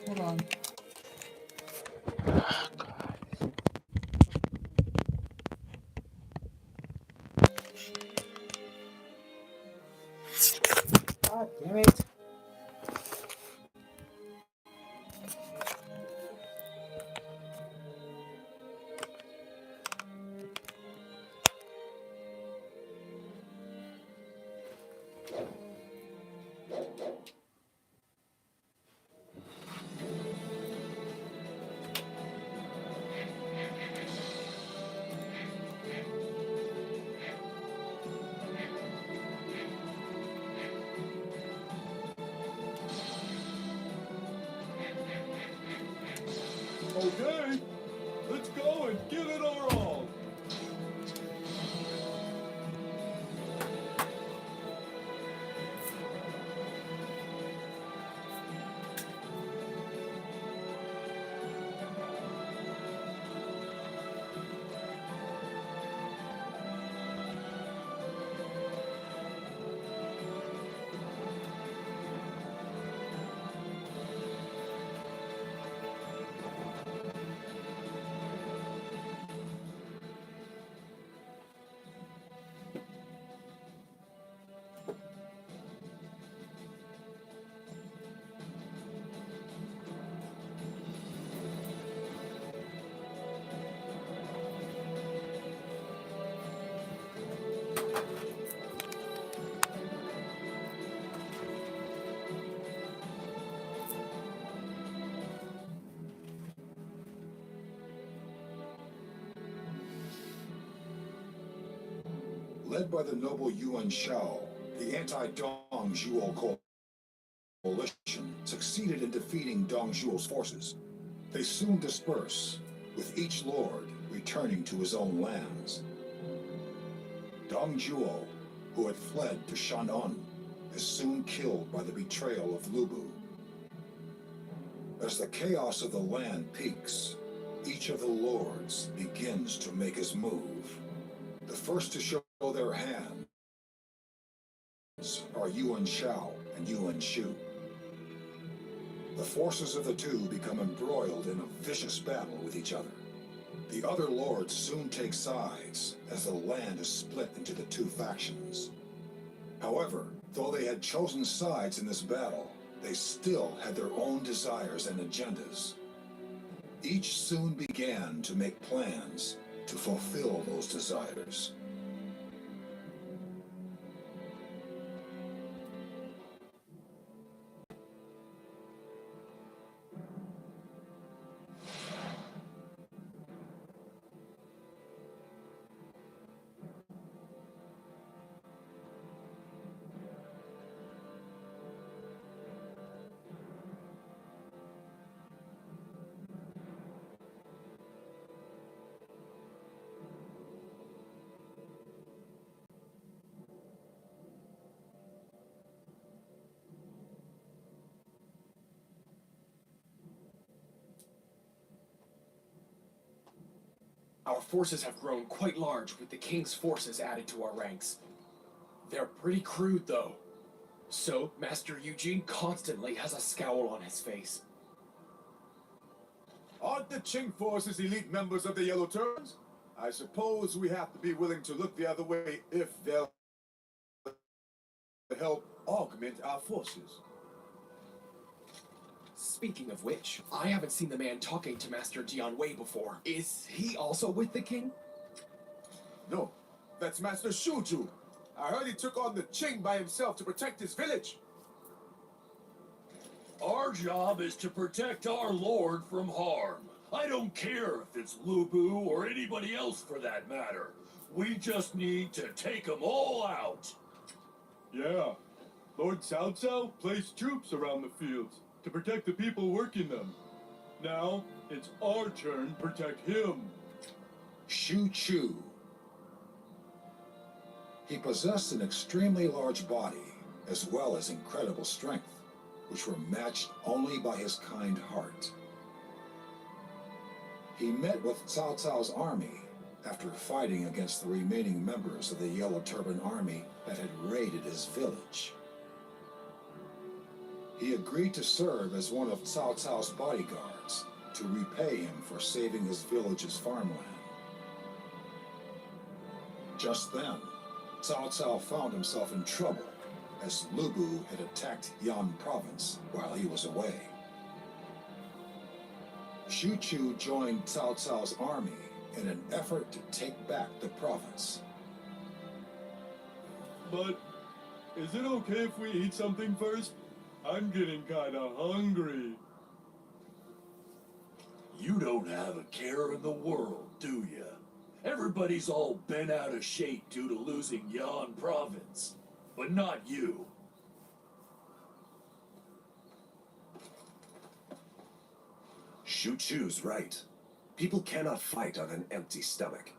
Hold on. God damn it. Okay, let's go and give it our all. Led by the noble Yuan Shao, the anti-Dong Zhuo coalition succeeded in defeating Dong Zhuo's forces. They soon disperse, with each lord returning to his own lands. Dong Zhuo, who had fled to Shan'an, is soon killed by the betrayal of Lu Bu. As the chaos of the land peaks, each of the lords begins to make his move. The first to show their hands are Yuan Shao and Yuan Shu. The forces of the two become embroiled in a vicious battle with each other. The other lords soon take sides as the land is split into the two factions. However, though they had chosen sides in this battle, they still had their own desires and agendas. Each soon began to make plans to fulfill those desires. Our forces have grown quite large with the king's forces added to our ranks. They're pretty crude, though. So, Master Eugene constantly has a scowl on his face. Aren't the Qing forces elite members of the Yellow Turbans? I suppose we have to be willing to look the other way if they'll help augment our forces. Speaking of which, I haven't seen the man talking to Master Jianwei before. Is he also with the king? No, that's Master Shuju. I heard he took on the Qing by himself to protect his village. Our job is to protect our lord from harm. I don't care if it's Lu Bu or anybody else for that matter. We just need to take them all out. Yeah, Lord Cao Cao placed troops around the fields to protect the people working them. Now, it's our turn to protect him. Shu Chu. He possessed an extremely large body, as well as incredible strength, which were matched only by his kind heart. He met with Cao Cao's army after fighting against the remaining members of the Yellow Turban army that had raided his village. He agreed to serve as one of Cao Cao's bodyguards to repay him for saving his village's farmland. Just then, Cao Cao found himself in trouble as Lu Bu had attacked Yan province while he was away. Xu Chu joined Cao Cao's army in an effort to take back the province. But is it okay if we eat something first? I'm getting kinda hungry. You don't have a care in the world, do ya? Everybody's all bent out of shape due to losing Yan province. But not you. Xu Chu's right. People cannot fight on an empty stomach.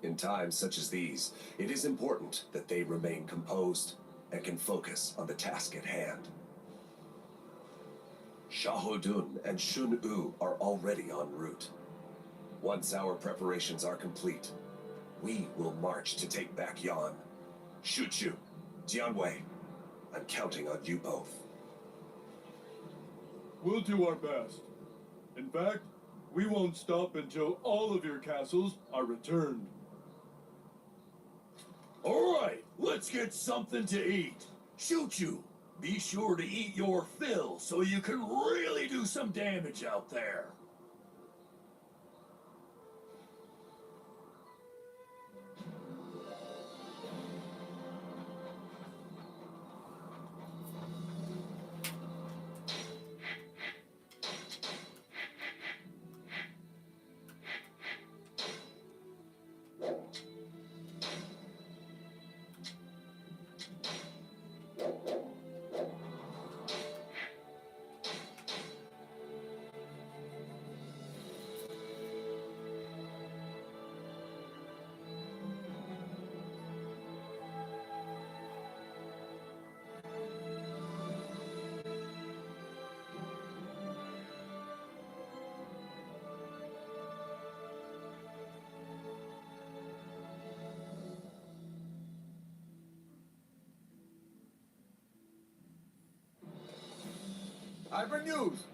In times such as these, it is important that they remain composed and can focus on the task at hand. Xiahou Dun and Shun Yu are already en route. Once our preparations are complete, we will march to take back Yan. Xu Chu, Jianwei, I'm counting on you both. We'll do our best. In fact, we won't stop until all of your castles are returned. All right, let's get something to eat. Shoot you. Be sure to eat your fill so you can really do some damage out there. I bring news.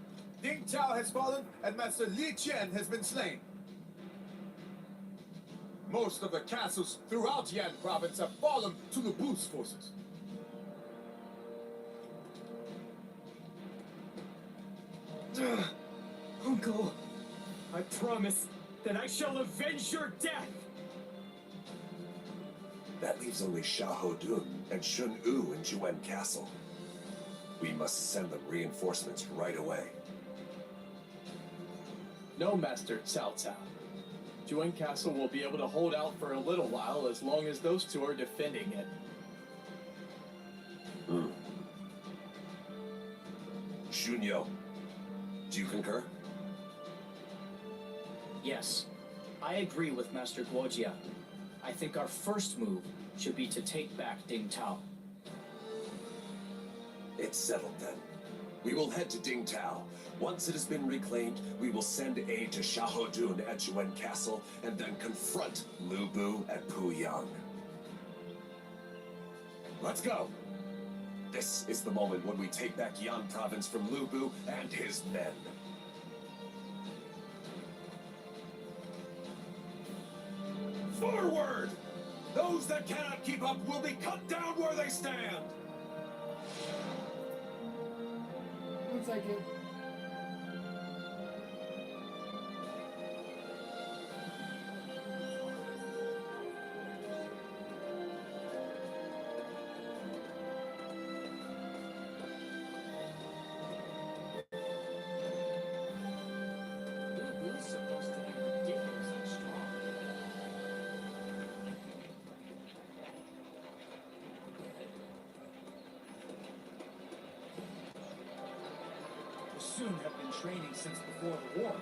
Ding Chao has fallen and Master Li Qian has been slain. Most of the castles throughout Yan province have fallen to the Bu's forces. Uncle, I promise that I shall avenge your death! That leaves only Xiahou Dun and Shun Yu in Juan Castle. We must send them reinforcements right away. No, Master Cao Cao. Juan Castle will be able to hold out for a little while as long as those two are defending it. Shunyo, do you concur? Yes, I agree with Master Guojia. I think our first move should be to take back Ding Tao. It's settled then. We will head to Ding Tao. Once it has been reclaimed, we will send aid to Xiahou Dun at Juan Castle and then confront Lu Bu at Puyang. Let's go! This is the moment when we take back Yan province from Lu Bu and his men. Forward! Those that cannot keep up will be cut down where they stand! 1 second. Who's supposed to be ridiculously strong? Soon have been training since before the war.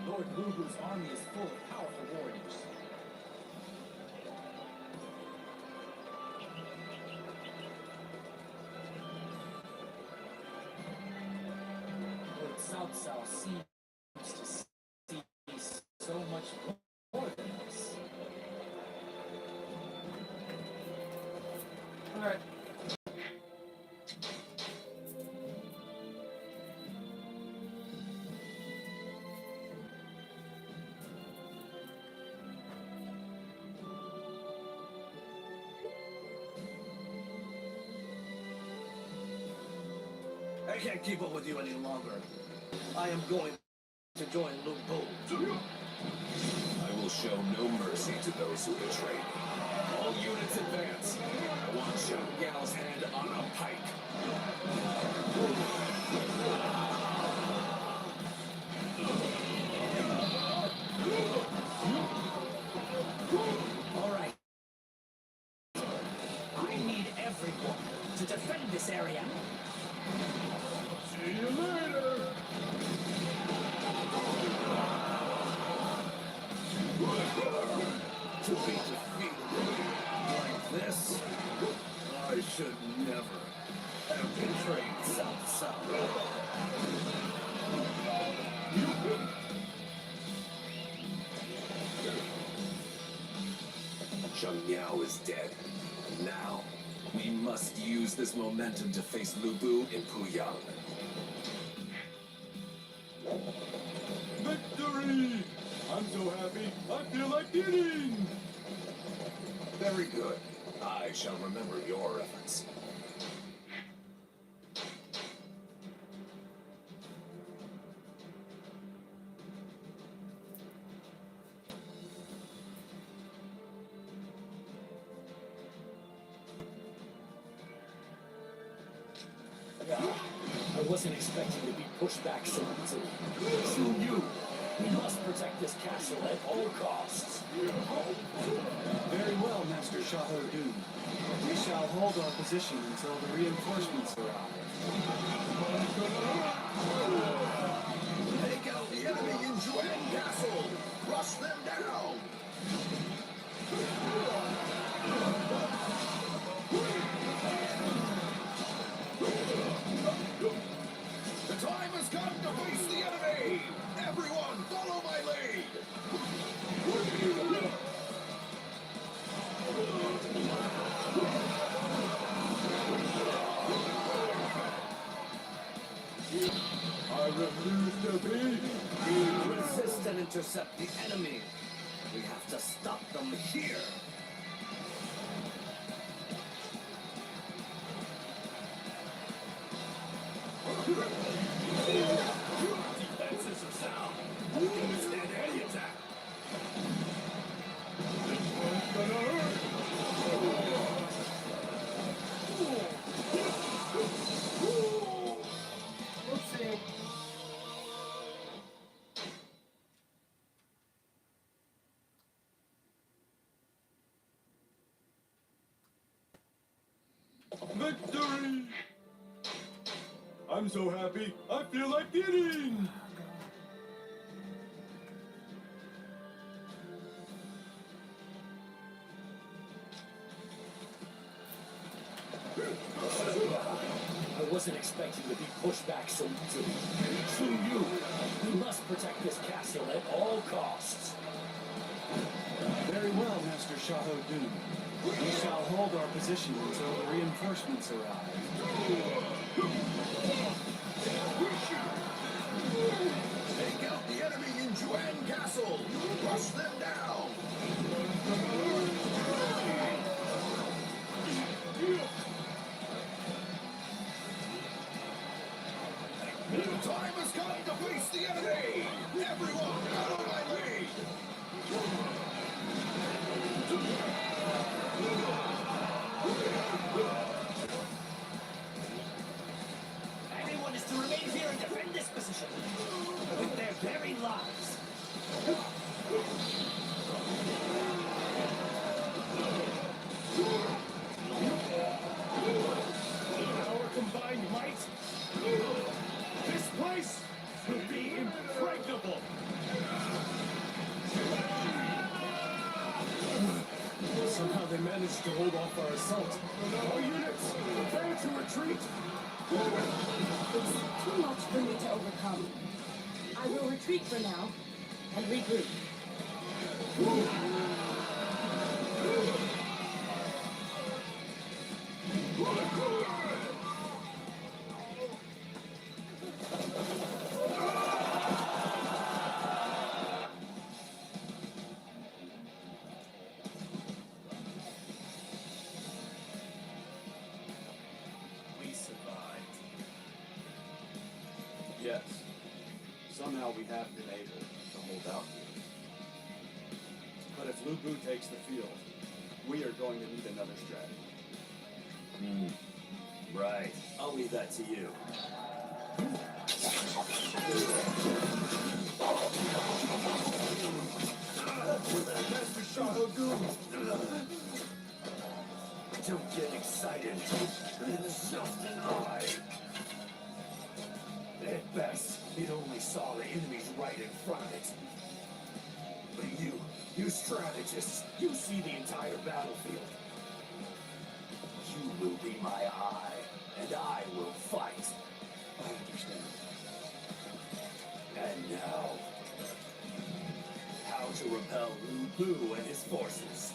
Lord Lu Bu's army is full of powerful warriors. Lord Cao Cao seems to see so much more than us. Alright. I can't keep up with you any longer. I am going to join Lu Bu. I will show no mercy to those who betray me. All units advance. I want Zhang Yao's head on a pike. Alright. I need everyone to defend this area. See you later! To be defeated like this, I should never have betrayed South South. Zhang Yao is dead. Now, we must use this momentum to face Lu Bu in Puyang. Victory! I'm so happy, I feel like eating! Very good. I shall remember your efforts. I wasn't expecting to be pushed back so easily. Soon you. We must protect this castle at all costs. Very well, Master Shaho Dun. We shall hold our position until the reinforcements arrive. Take out the enemy in Juan Castle! Rush them down! The time has come to face the enemy! Everyone, follow my lead! I refuse to be! Resist and intercept the enemy. We have to stop them here. Defenses are sound. We can withstand any attack. Oopsie. Victory! I'm so happy, I feel like eating! I wasn't expecting to be pushed back so easily. Soon you. We must protect this castle at all costs. Very well, Master Shaho Dun. We shall hold our position until the reinforcements arrive. Take out the enemy in Juan Castle! Rush them down! The time has come to face the enemy! Everyone, follow my lead! Everyone is to remain here and defend this position with their very lives. Our combined might, this place will be impregnable. Somehow they managed to hold off our assault. All units, prepare to retreat. It's too much for me to overcome. I will retreat for now and regroup. Yes. Somehow we have been able to hold out here. But if Lu Bu takes the field, we are going to need another strategy. Right. I'll leave that to you. Master Shahadun! Don't get excited. It's just an eye. At best, it only saw the enemies right in front of it. But you strategists, you see the entire battlefield. You will be my eye, and I will fight. I understand. And now, how to repel Lu Bu and his forces.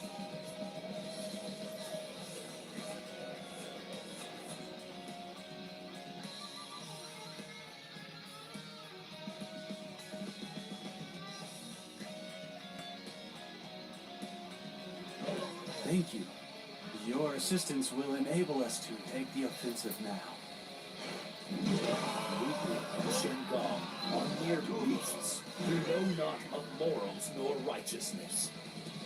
Thank you. Your assistance will enable us to take the offensive now. Lu Bu and Shen Gong are mere beasts who know not of morals nor righteousness.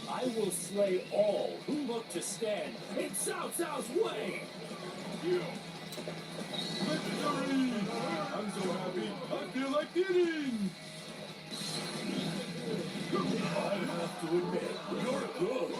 I will slay all who look to stand in Cao Cao's way! Victory! I'm so happy, I feel like eating! I have to admit, you're good.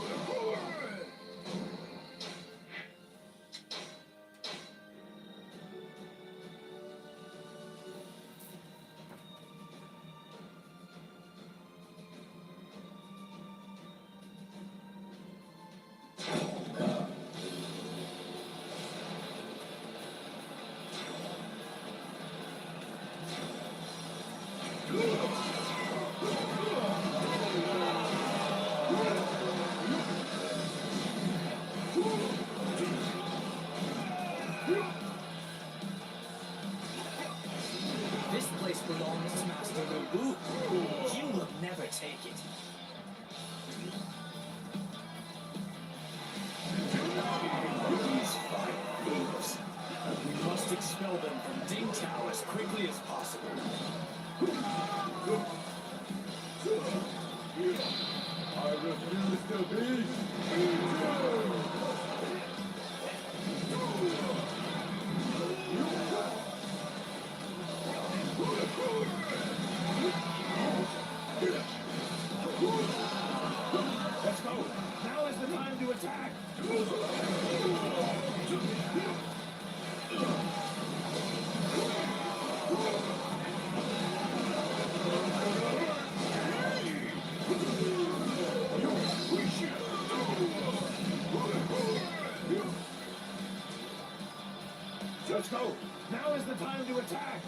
This place belongs to Master Lu Bu. You will never take it. These fine thieves. We must expel them from Ding Tao as quickly as possible. I refuse to be. Let's go! Now is the time to attack! Let's go! Now is the time to attack!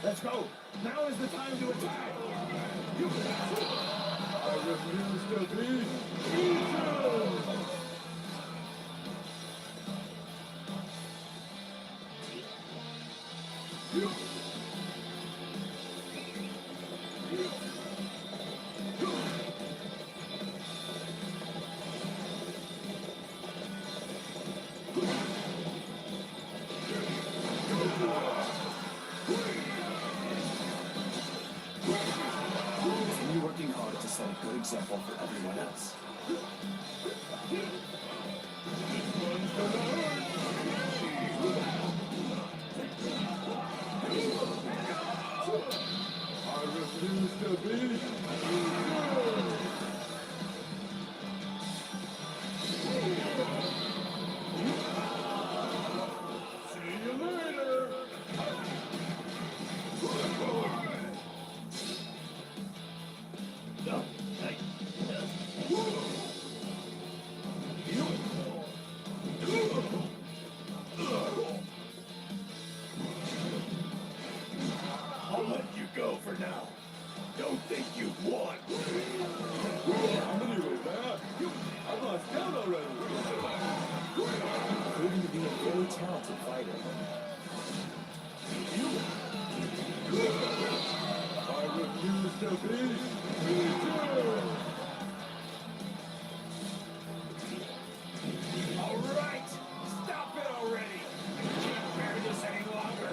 Let's go! Now is the time to attack! I refuse to be. Continue working hard to set a good example for everyone else. I refuse to be. See you later. I'll let you go for now. Don't think you won. How many was that? I've lost count already. Proving to be a very talented fighter. I refuse to be beaten. All right, stop it already. I can't bear this any longer.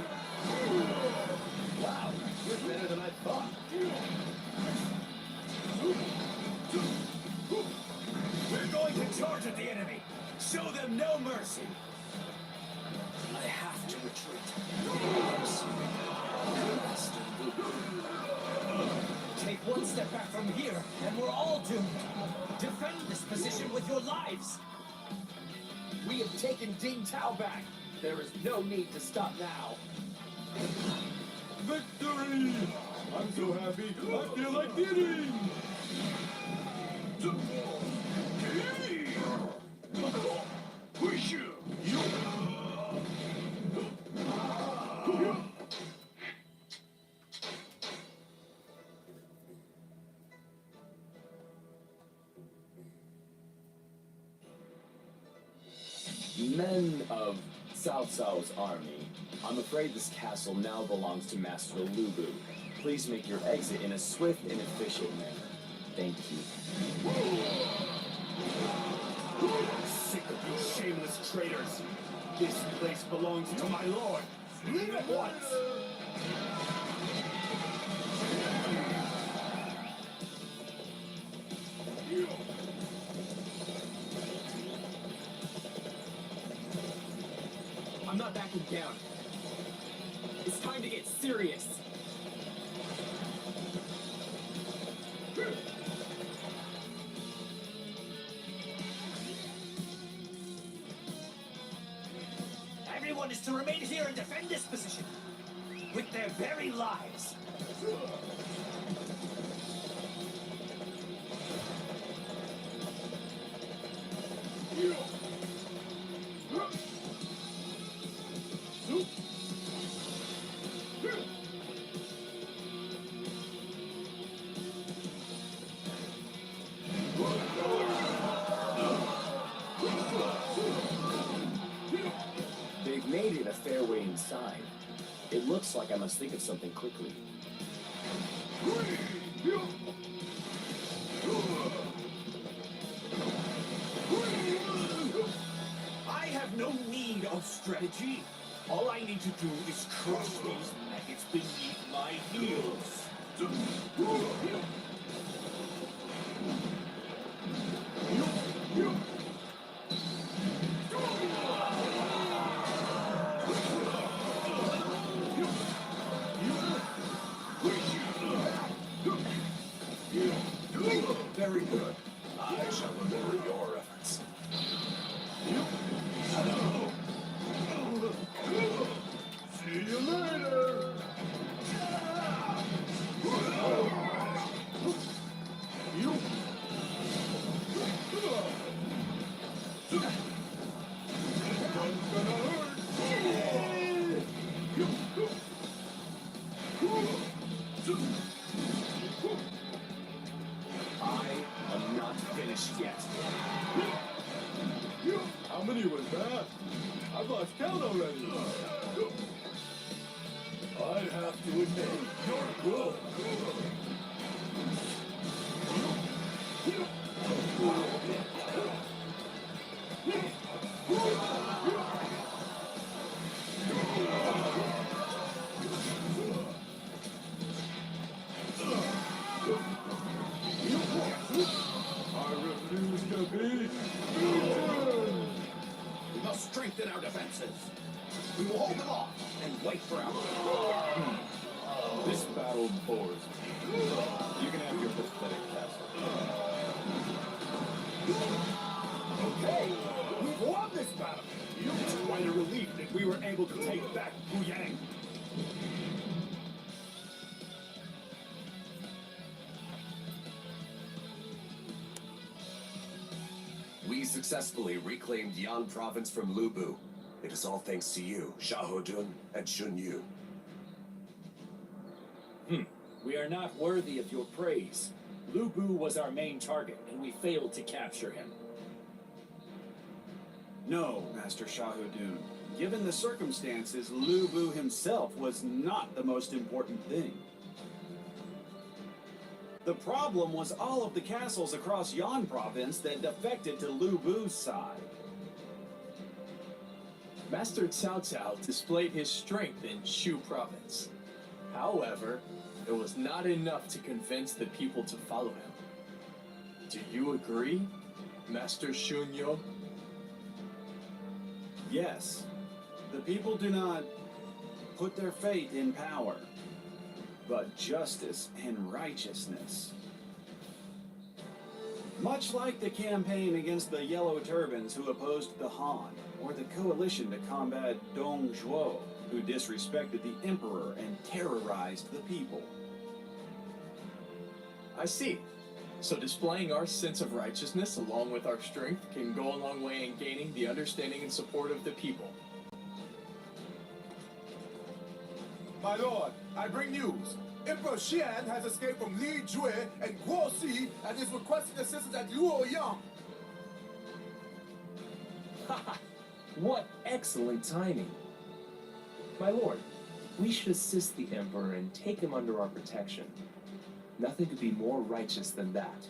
Wow, you're better than I thought. We're going to charge at the enemy. Show them no mercy. I have to retreat. Take one step back from here, and we're all doomed. Defend this position with your lives. We have taken Ding Tao back. There is no need to stop now. Victory! I'm so happy, I feel like eating! Men of Cao Cao's army, I'm afraid this castle now belongs to Master Lu Bu. Please make your exit in a swift and efficient manner. Thank you. Sick of you shameless traitors. This place belongs to my lord. Leave at once. I'm not backing down. It's time to get serious. Everyone is to remain here and defend this position with their very lives. They've made it a fair way inside. It looks like I must think of something quickly. I have no need of strategy. All I need to do is crush these maggots beneath my heels. Very good. I shall remember your efforts. See you later! I am not finished yet. How many was that? I've lost count already. I have to admit, you're good. I refuse to be beaten! We must strengthen our defenses. We will hold them off and wait for our... This battle bores me. You can have your pathetic castle. Okay, we've won this battle. It's quite a relief that we were able to take back Buyang. We successfully reclaimed Yan province from Lu Bu. It is all thanks to you, Xiahou Dun and Shun Yu. We are not worthy of your praise. Lu Bu was our main target, and we failed to capture him. No, Master Shahudun. Given the circumstances, Lu Bu himself was not the most important thing. The problem was all of the castles across Yan province that defected to Lu Bu's side. Master Cao Cao displayed his strength in Shu province. However, it was not enough to convince the people to follow him. Do you agree, Master Shunyo? Yes, the people do not put their faith in power, but justice and righteousness. Much like the campaign against the Yellow Turbans who opposed the Han, or the coalition to combat Dong Zhuo, who disrespected the Emperor and terrorized the people. I see. So displaying our sense of righteousness along with our strength can go a long way in gaining the understanding and support of the people. My lord, I bring news. Emperor Xian has escaped from Li Jue and Guo Si and is requesting assistance at Luoyang. Haha! What excellent timing! My lord, we should assist the Emperor and take him under our protection. Nothing could be more righteous than that.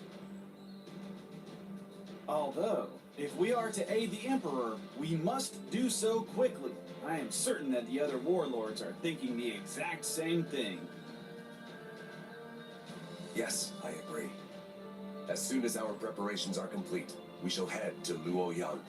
Although, if we are to aid the Emperor, we must do so quickly. I am certain that the other warlords are thinking the exact same thing. Yes, I agree. As soon as our preparations are complete, we shall head to Luoyang.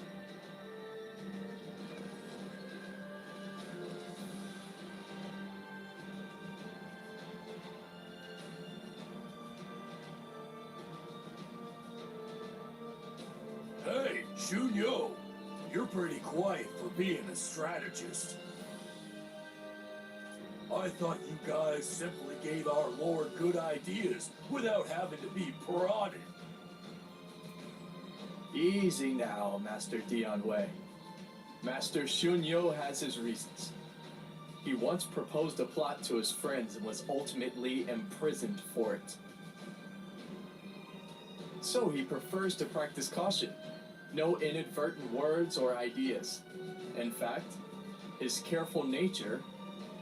Hey, Shunyo, you're pretty quiet for being a strategist. I thought you guys simply gave our lord good ideas without having to be prodded. Easy now, Master Dian Wei. Master Shunyo has his reasons. He once proposed a plot to his friends and was ultimately imprisoned for it. So he prefers to practice caution. No inadvertent words or ideas. In fact, his careful nature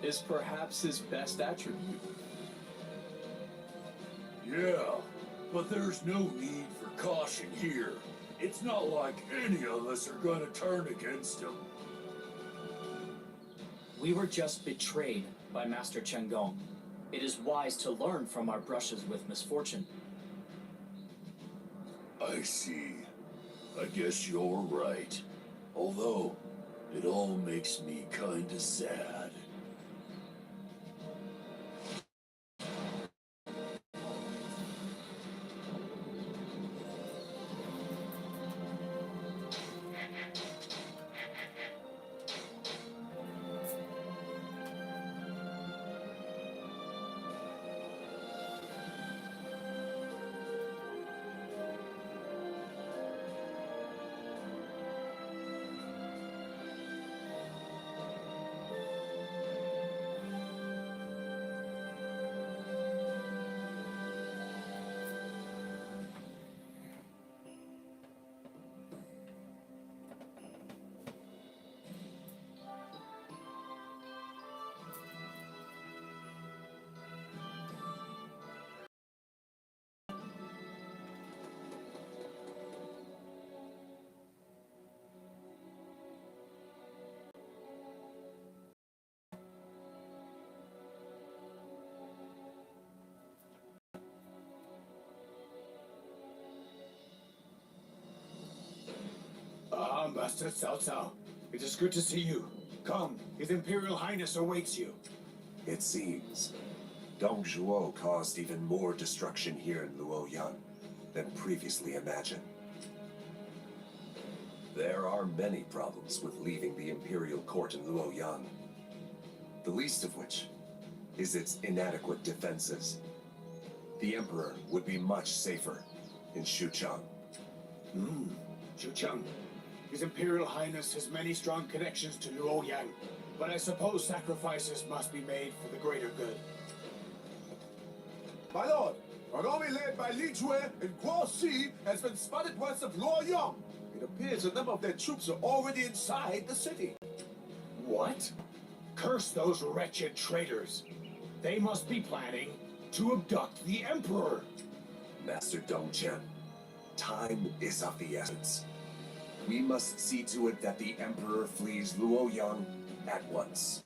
is perhaps his best attribute. Yeah, but there's no need for caution here. It's not like any of us are gonna turn against him. We were just betrayed by Master Chen Gong. It is wise to learn from our brushes with misfortune. I see. I guess you're right. Although, it all makes me kinda sad. Ah, Master Cao Cao. It is good to see you. Come, His Imperial Highness awaits you. It seems Dong Zhuo caused even more destruction here in Luoyang than previously imagined. There are many problems with leaving the Imperial Court in Luoyang, the least of which is its inadequate defenses. The Emperor would be much safer in Xuchang. Xuchang. His Imperial Highness has many strong connections to Luoyang, but I suppose sacrifices must be made for the greater good. My lord, an army led by Li Jue and Guo Si has been spotted west of Luoyang. It appears a number of their troops are already inside the city. What? Curse those wretched traitors. They must be planning to abduct the Emperor. Master Dongchen, time is of the essence. We must see to it that the Emperor flees Luoyang at once.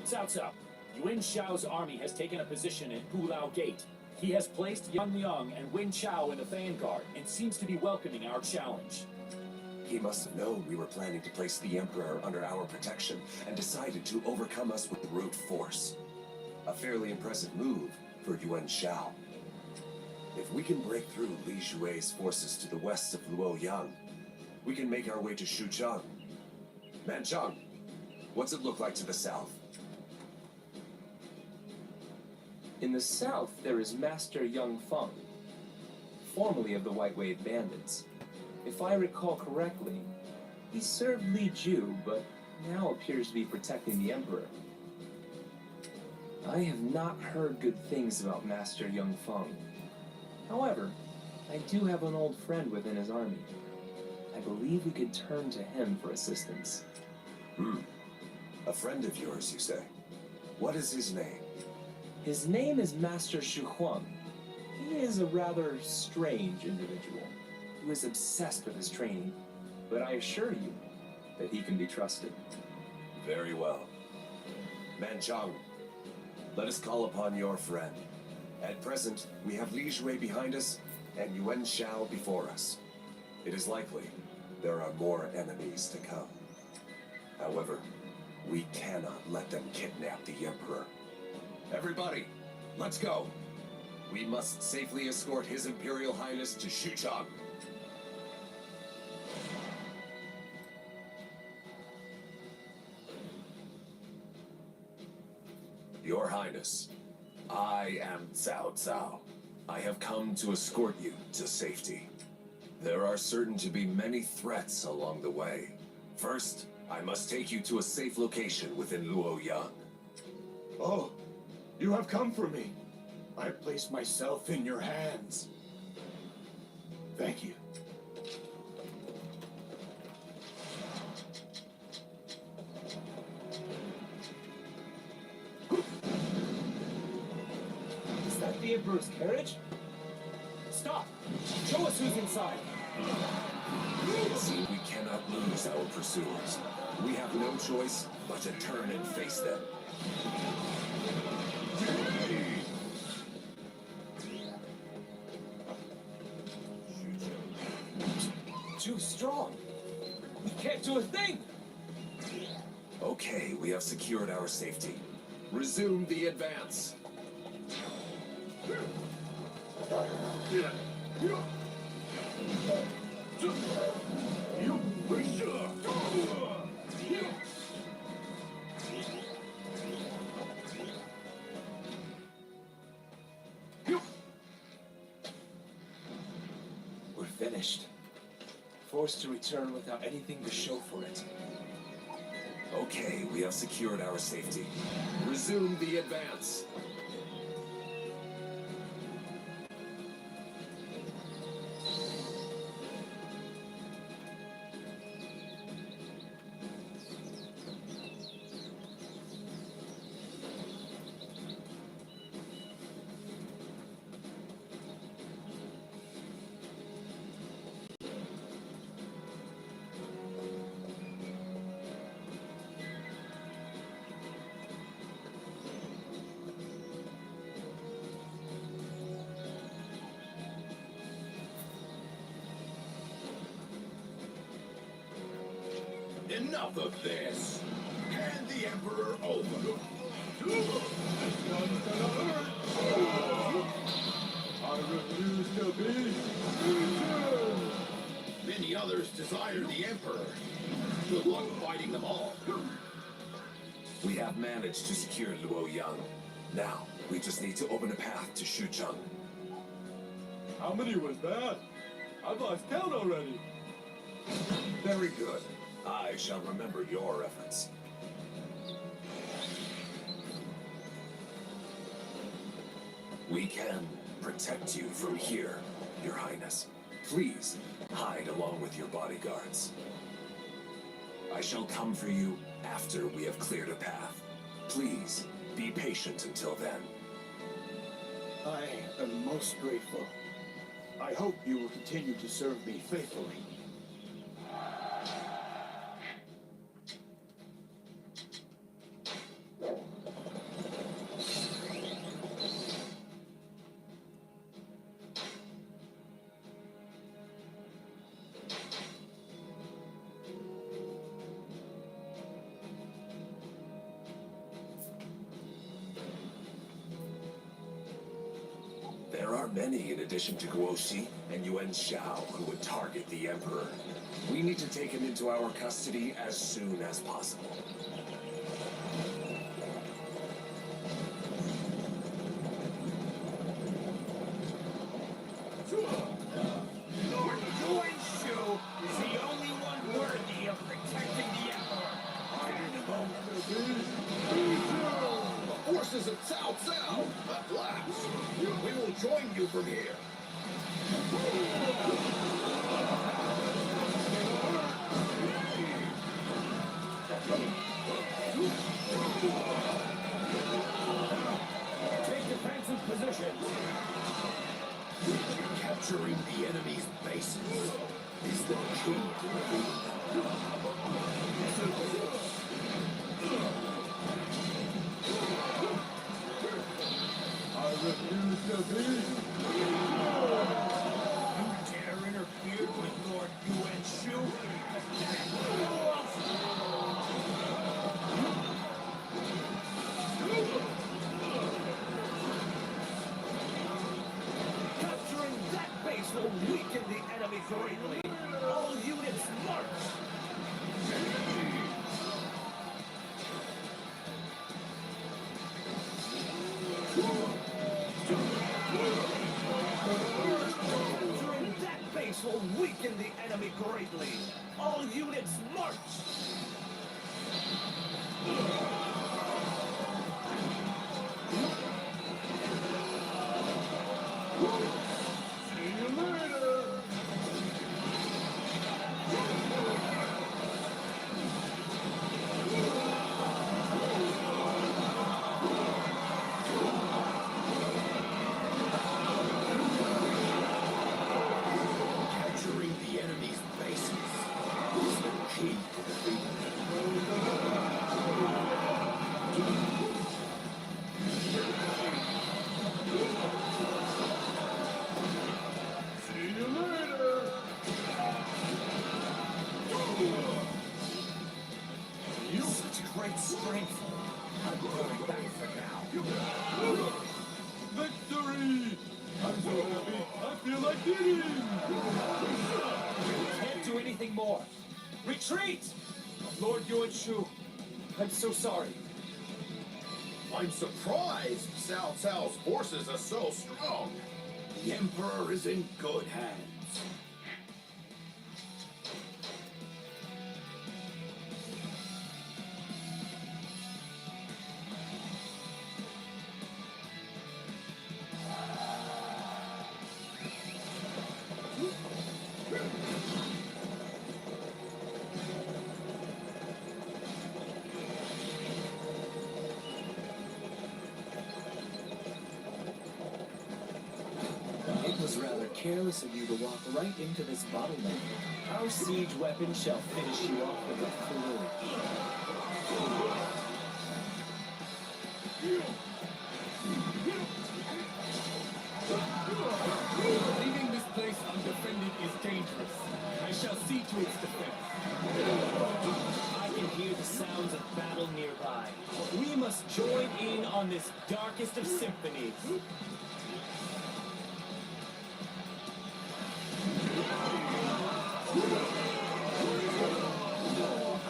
Cao Cao, Yuan Shao's army has taken a position in Pulao Gate. He has placed Yang Liang and Wen Chao in the vanguard and seems to be welcoming our challenge. He must have known we were planning to place the Emperor under our protection and decided to overcome us with brute force. A fairly impressive move for Yuan Shao. If we can break through Li Jue's forces to the west of Luoyang, we can make our way to Xuchang. Manchang, what's it look like to the south? In the south, there is Master Yang Feng, formerly of the White Wave Bandits. If I recall correctly, he served Li Ju, but now appears to be protecting the Emperor. I have not heard good things about Master Yang Feng. However, I do have an old friend within his army. I believe we could turn to him for assistance. A friend of yours, you say? What is his name? His name is Master Shu Huang. He is a rather strange individual who is obsessed with his training, but I assure you that he can be trusted. Very well. Manchang, let us call upon your friend. At present, we have Li Jue behind us and Yuan Shao before us. It is likely there are more enemies to come. However, we cannot let them kidnap the Emperor. Everybody, let's go. We must safely escort His Imperial Highness to Xuchang. Your Highness, I am Cao Cao. I have come to escort you to safety. There are certain to be many threats along the way. First, I must take you to a safe location within Luoyang. Oh, you have come for me. I place myself in your hands. Thank you. Is that the Emperor's carriage? Stop! Show us who's inside! See, we cannot lose our pursuers. We have no choice but to turn and face them. Too strong! We can't do a thing! Okay, we have secured our safety. Resume the advance. We're finished. Forced to return without anything to show for it. Okay, we have secured our safety. Resume the advance. Enough of this! Hand the Emperor over! I refuse to be beaten! Many others desire the Emperor. Good luck fighting them all. We have managed to secure Luoyang. Now, we just need to open a path to Xuchang. How many was that? I've lost count already. Very good. I shall remember your efforts. We can protect you from here, Your Highness. Please, hide along with your bodyguards. I shall come for you after we have cleared a path. Please, be patient until then. I am most grateful. I hope you will continue to serve me faithfully. There are many in addition to Guoxi and Yuan Shao who would target the Emperor. We need to take him into our custody as soon as possible. Lord Yuan Shu is the only one worthy of protecting the Emperor. The forces of Cao Cao! At last! We will join you from here! Take defensive positions. Capturing the enemy's bases is the key to defeat. I refuse to be. You dare interfere with Lord Yuan Shu? Capturing that base will weaken the enemy greatly. All units march! Capturing that base will weaken the enemy greatly. All units march! See you later. Capturing the enemy's bases is the key to defeat. See you later. Such great strength. I'm going back for now. Victory! I'm so happy. I feel like eating. Can't do anything more. Retreat! Lord Yuan Shu, I'm so sorry. I'm surprised Cao Cao's forces are so strong. The Emperor is in good hands. It was rather careless of you to walk right into this bottleneck. Our siege weapon shall finish you off with a flourish. Leaving this place undefended is dangerous. I shall see to its defense. I can hear the sounds of battle nearby. We must join in on this darkest of symphonies.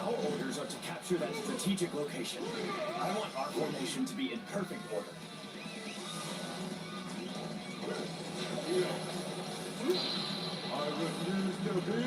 Our orders are to capture that strategic location. I want our formation to be in perfect order. I refuse to be.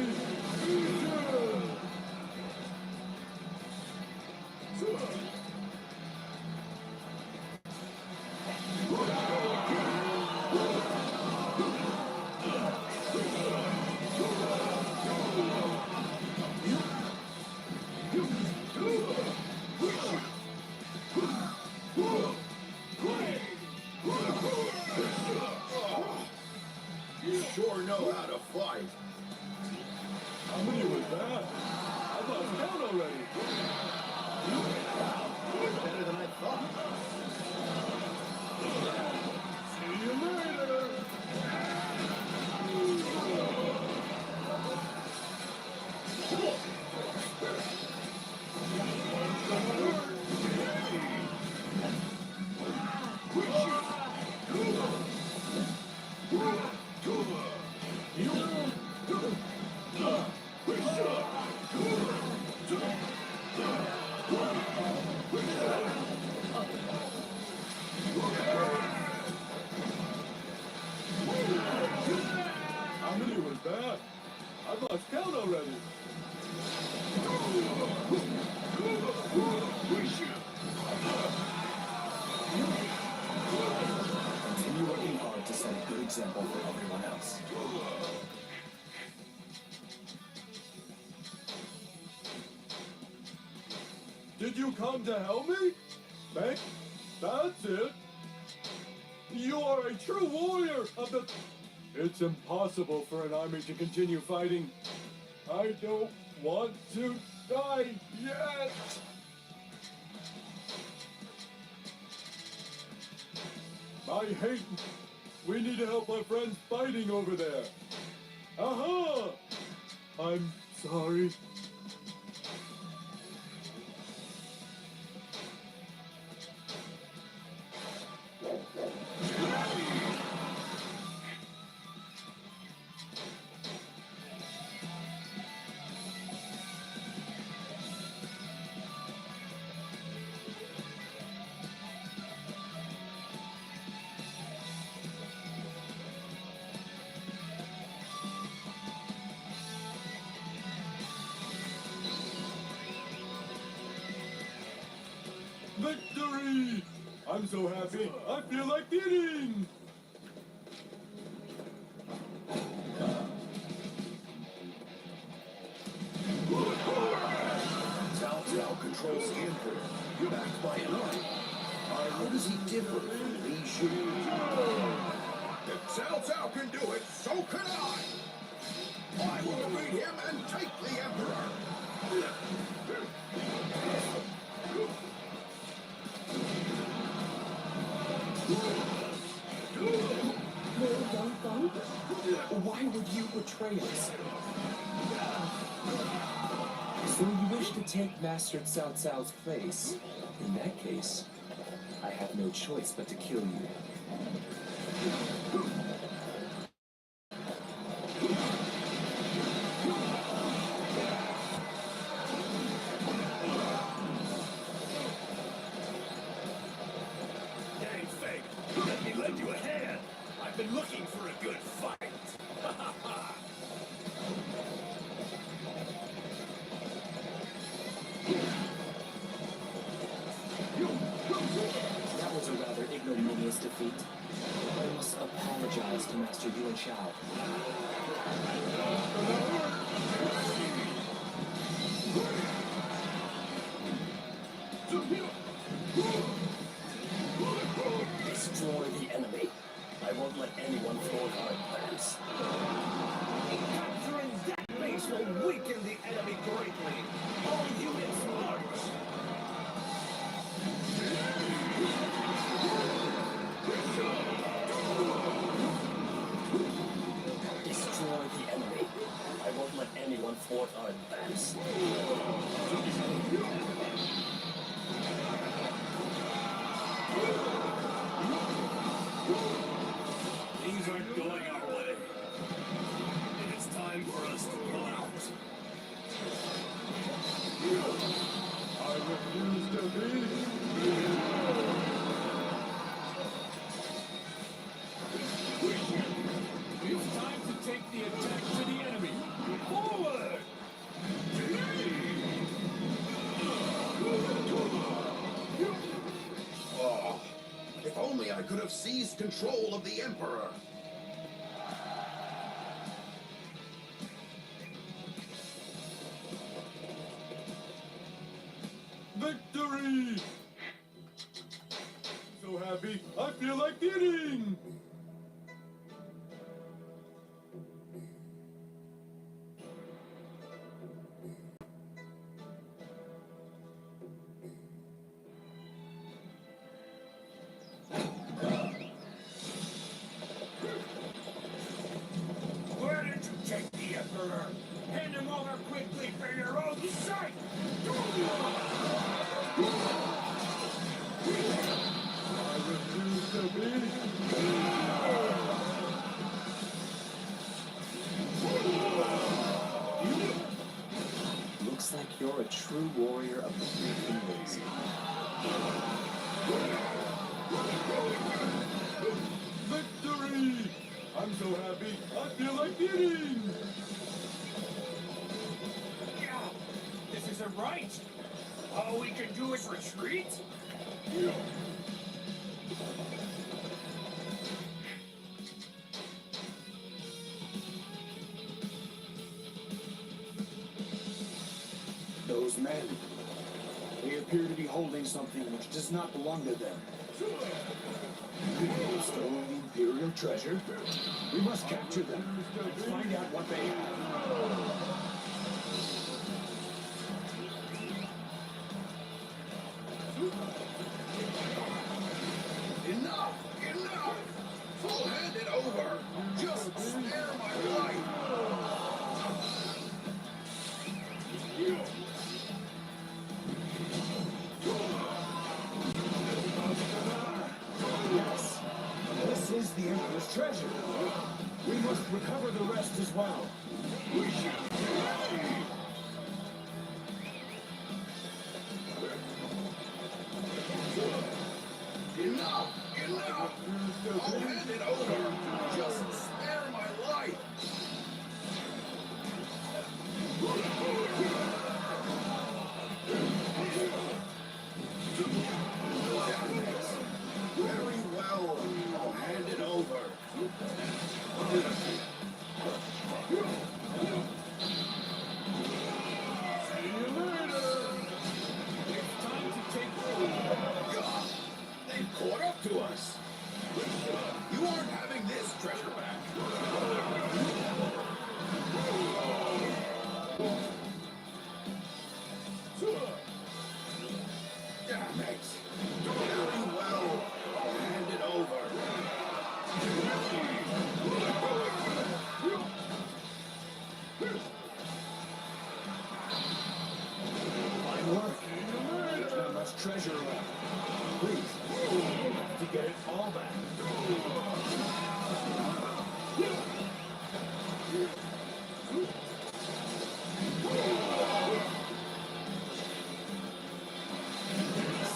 example for everyone else. Did you come to help me? Meg? That's it. You are a true warrior of the... It's impossible for an army to continue fighting. I don't want to die yet. I hate... We need to help our friends fighting over there. Aha! I'm sorry. Victory! I'm so happy, I feel like eating! Cao Cao controls the Emperor, backed by an army. How does he differ from Li Shu? If Cao Cao can do it, so can I! I will defeat him and take the Emperor! Why would you betray us? So you wish to take Master Cao Cao's place? In that case, I have no choice but to kill you. Dang fake! Let me lend you a hand! I've been looking for a good fight! That was a rather ignominious defeat. I must apologize to Master Yuan Shao. Destroy the enemy. I won't let anyone thwart our plans. Capturing that base will weaken the enemy greatly! All units march! Destroy the enemy. I won't let anyone thwart our advance. Things aren't going our way. It's time for us to pull out. I refuse to be... It's time to take the attack to the enemy. Forward! Oh, if only I could have seized control of the Emperor! Victory! So happy, I feel like eating! Where did you take the Emperor? Hand him over quickly for your own sake! I refuse to be... Looks like you're a true warrior of the frequency. Victory! I'm so happy, I feel like eating! Yeah, this isn't right! All we can do is retreat? holding something which does not belong to them. Stolen Imperial treasure? We must capture them and find out what they have. Enough! Enough! I'll hand it over! Just spare my life! Yes, this is the Emperor's treasure. We must recover the rest as well. Enough! Enough! I'll hand it over! Just spare my life! Very well. I'll hand it over. See you later. It's time to take over. They've caught up to us. You aren't having this treasure back. Damn it. Very well. I'll hand it over. Fine work. There's not much treasure left. Please, we have to get it all back.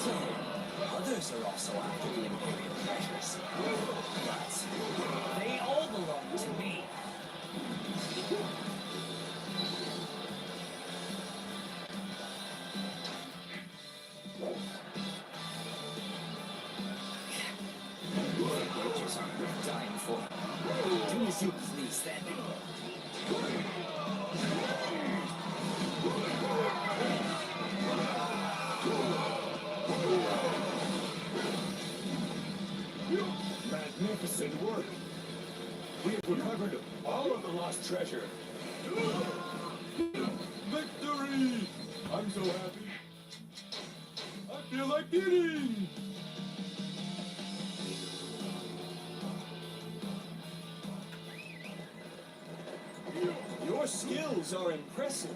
So, others are also after the Imperial treasures. But they all belong to me. Wages aren't worth dying for. Do as you please, then. Magnificent work. We have recovered all of the lost treasure. Victory! I'm so happy. I feel like eating! Your skills are impressive.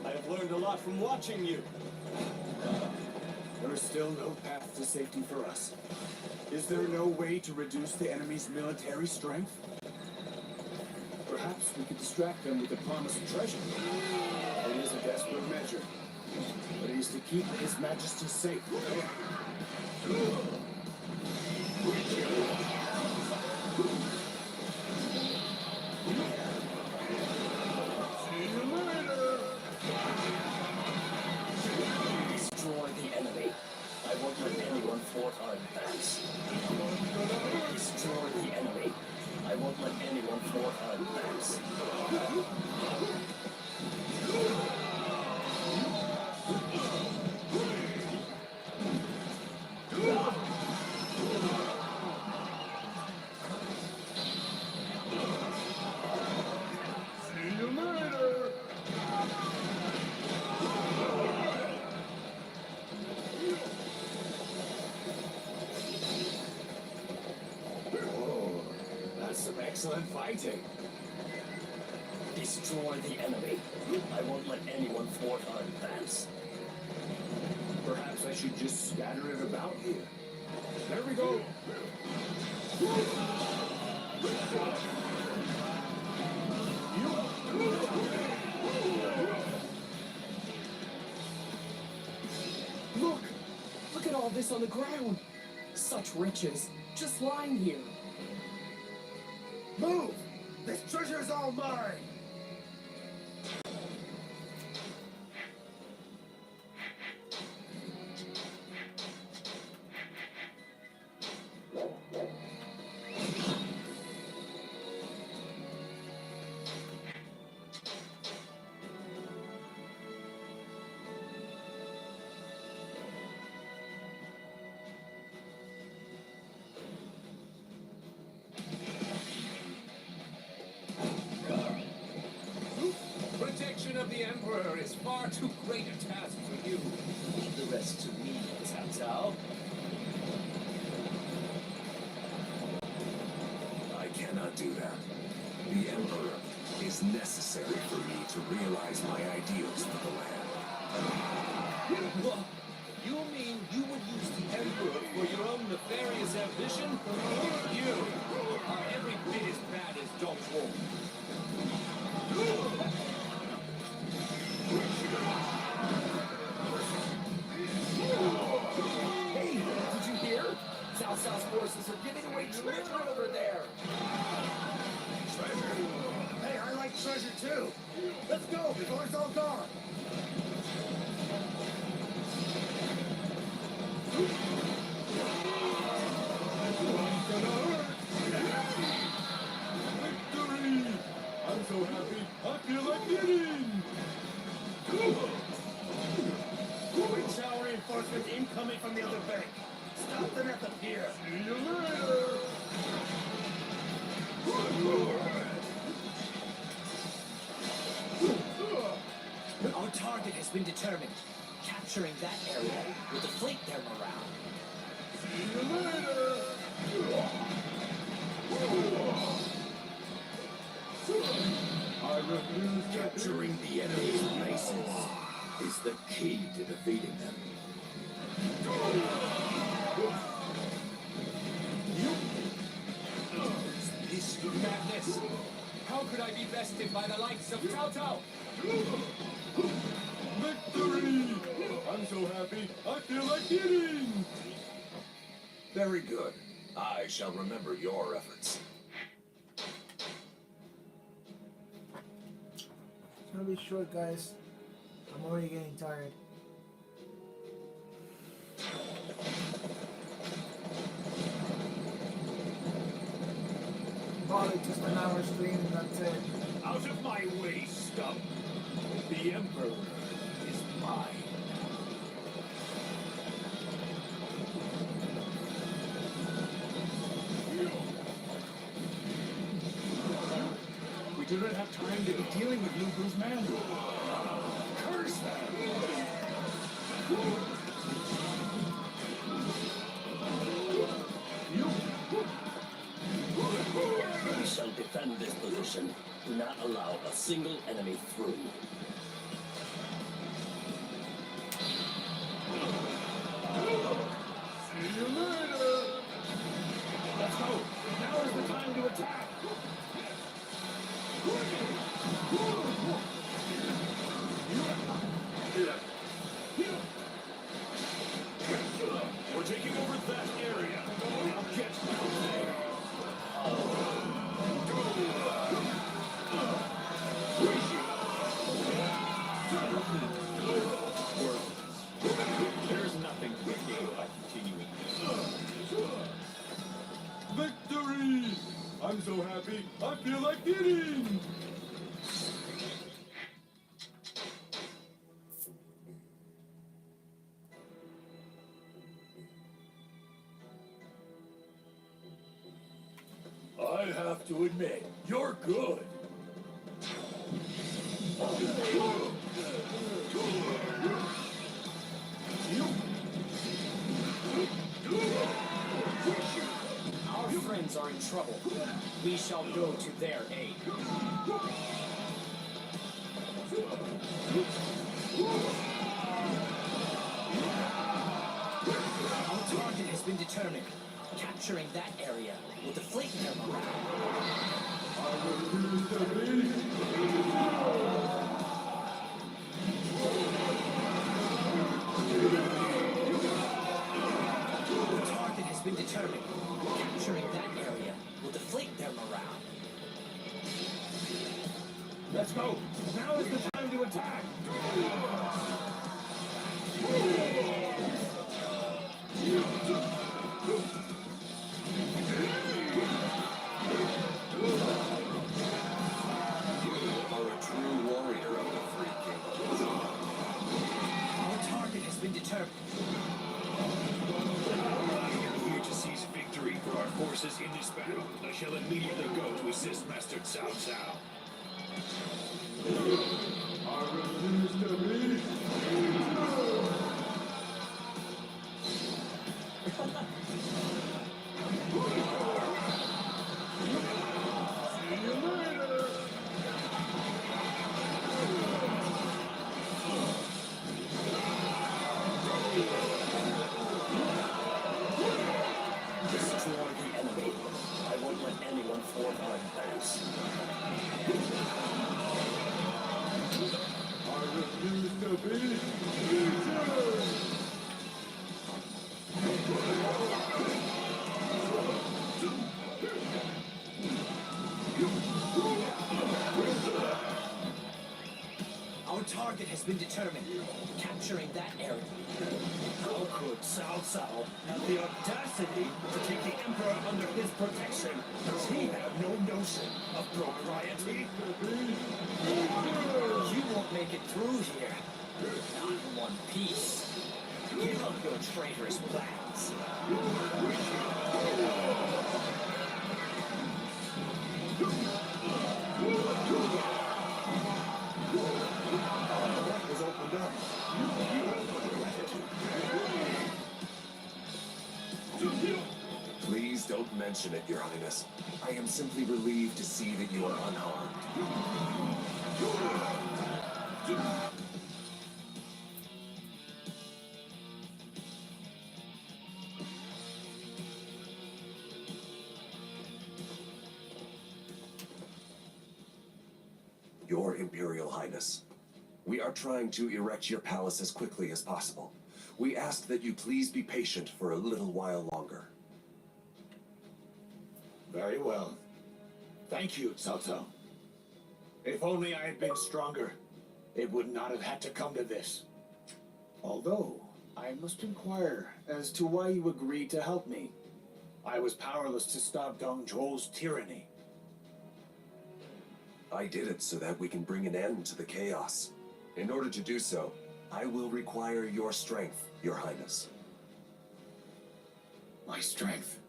I have learned a lot from watching you. There is still no path to safety for us. Is there no way to reduce the enemy's military strength? Perhaps we could distract them with the promise of treasure. It is a desperate measure, but it is to keep His Majesty safe. Destroy the enemy. I won't let anyone thwart our advance. Destroy the enemy. I won't let anyone thwart our advance. See you later! Oh, that's some excellent fighting. Destroy the enemy. I won't let anyone thwart our advance. Perhaps I should just scatter it about here. There we go. Look! Look at all this on the ground! Such riches, just lying here. Move! This treasure is all mine! the Emperor is far too great a task for you. Leave the rest to me, Cao Cao. I cannot do that. The Emperor is necessary for me to realize my ideals for the land. What? You mean you would use the Emperor for your own nefarious ambition? You are every bit as bad as Dong Zhuo. Hey, did you hear? Cao Cao's forces are giving away treasure over there. Treasure? Hey, I like treasure too. Let's go before it's all gone. Victory! I'm so happy, I feel like eating! Shower reinforcements incoming from the other bank. Stop them at the pier. See you later! Our target has been determined. Capturing that area will deflate their morale. See you later! I refuse to... Capturing the enemy's bases is the key to defeating them. This is madness. How could I be bested by the likes of Cao Cao? Victory! I'm so happy, I feel like eating! Very good. I shall remember your efforts. It's gonna be short, guys. I'm already getting tired. Probably just an hour stream, and that's it. Out of my way, scum! The Emperor is mine. We do not have time to be dealing with Lu Bu's men. Curse them! We shall defend this position. Do not allow a single enemy through. See you later! Let's go. Now is the time to attack. We're taking over that area. Now get out there. There's nothing to be gained by continuing this. Victory! I'm so happy, I feel like eating! I have to admit, you're good. Our friends are in trouble. We shall go to their aid. Our target has been determined. Capturing that area will deflate their morale. I refuse to be... The target has been determined. Capturing that area will deflate their morale. Let's go. Now is the time to attack. Are a true warrior of the Three Kingdoms. Our target has been determined. Here to seize victory for our forces in this battle. I shall immediately go to assist Master Cao Cao. refuse to be. See you later. Destroy the enemy. I won't let anyone thwart our plans. I refuse to be beaten. Our target has been determined. Capturing that area. How could Cao Cao have the audacity to take the Emperor under his protection? Does he have no notion of propriety? You won't make it through here. Not in one piece. Give up your traitorous plans. Was opened up. Please don't mention it, Your Highness. I am simply relieved to see that you are unharmed. Your Imperial Highness, we are trying to erect your palace as quickly as possible. We ask that you please be patient for a little while longer. Very well. Thank you, Cao Cao. If only I had been stronger, it would not have had to come to this. Although, I must inquire as to why you agreed to help me. I was powerless to stop Dong Zhuo's tyranny. I did it so that we can bring an end to the chaos. In order to do so, I will require your strength, Your Highness. My strength.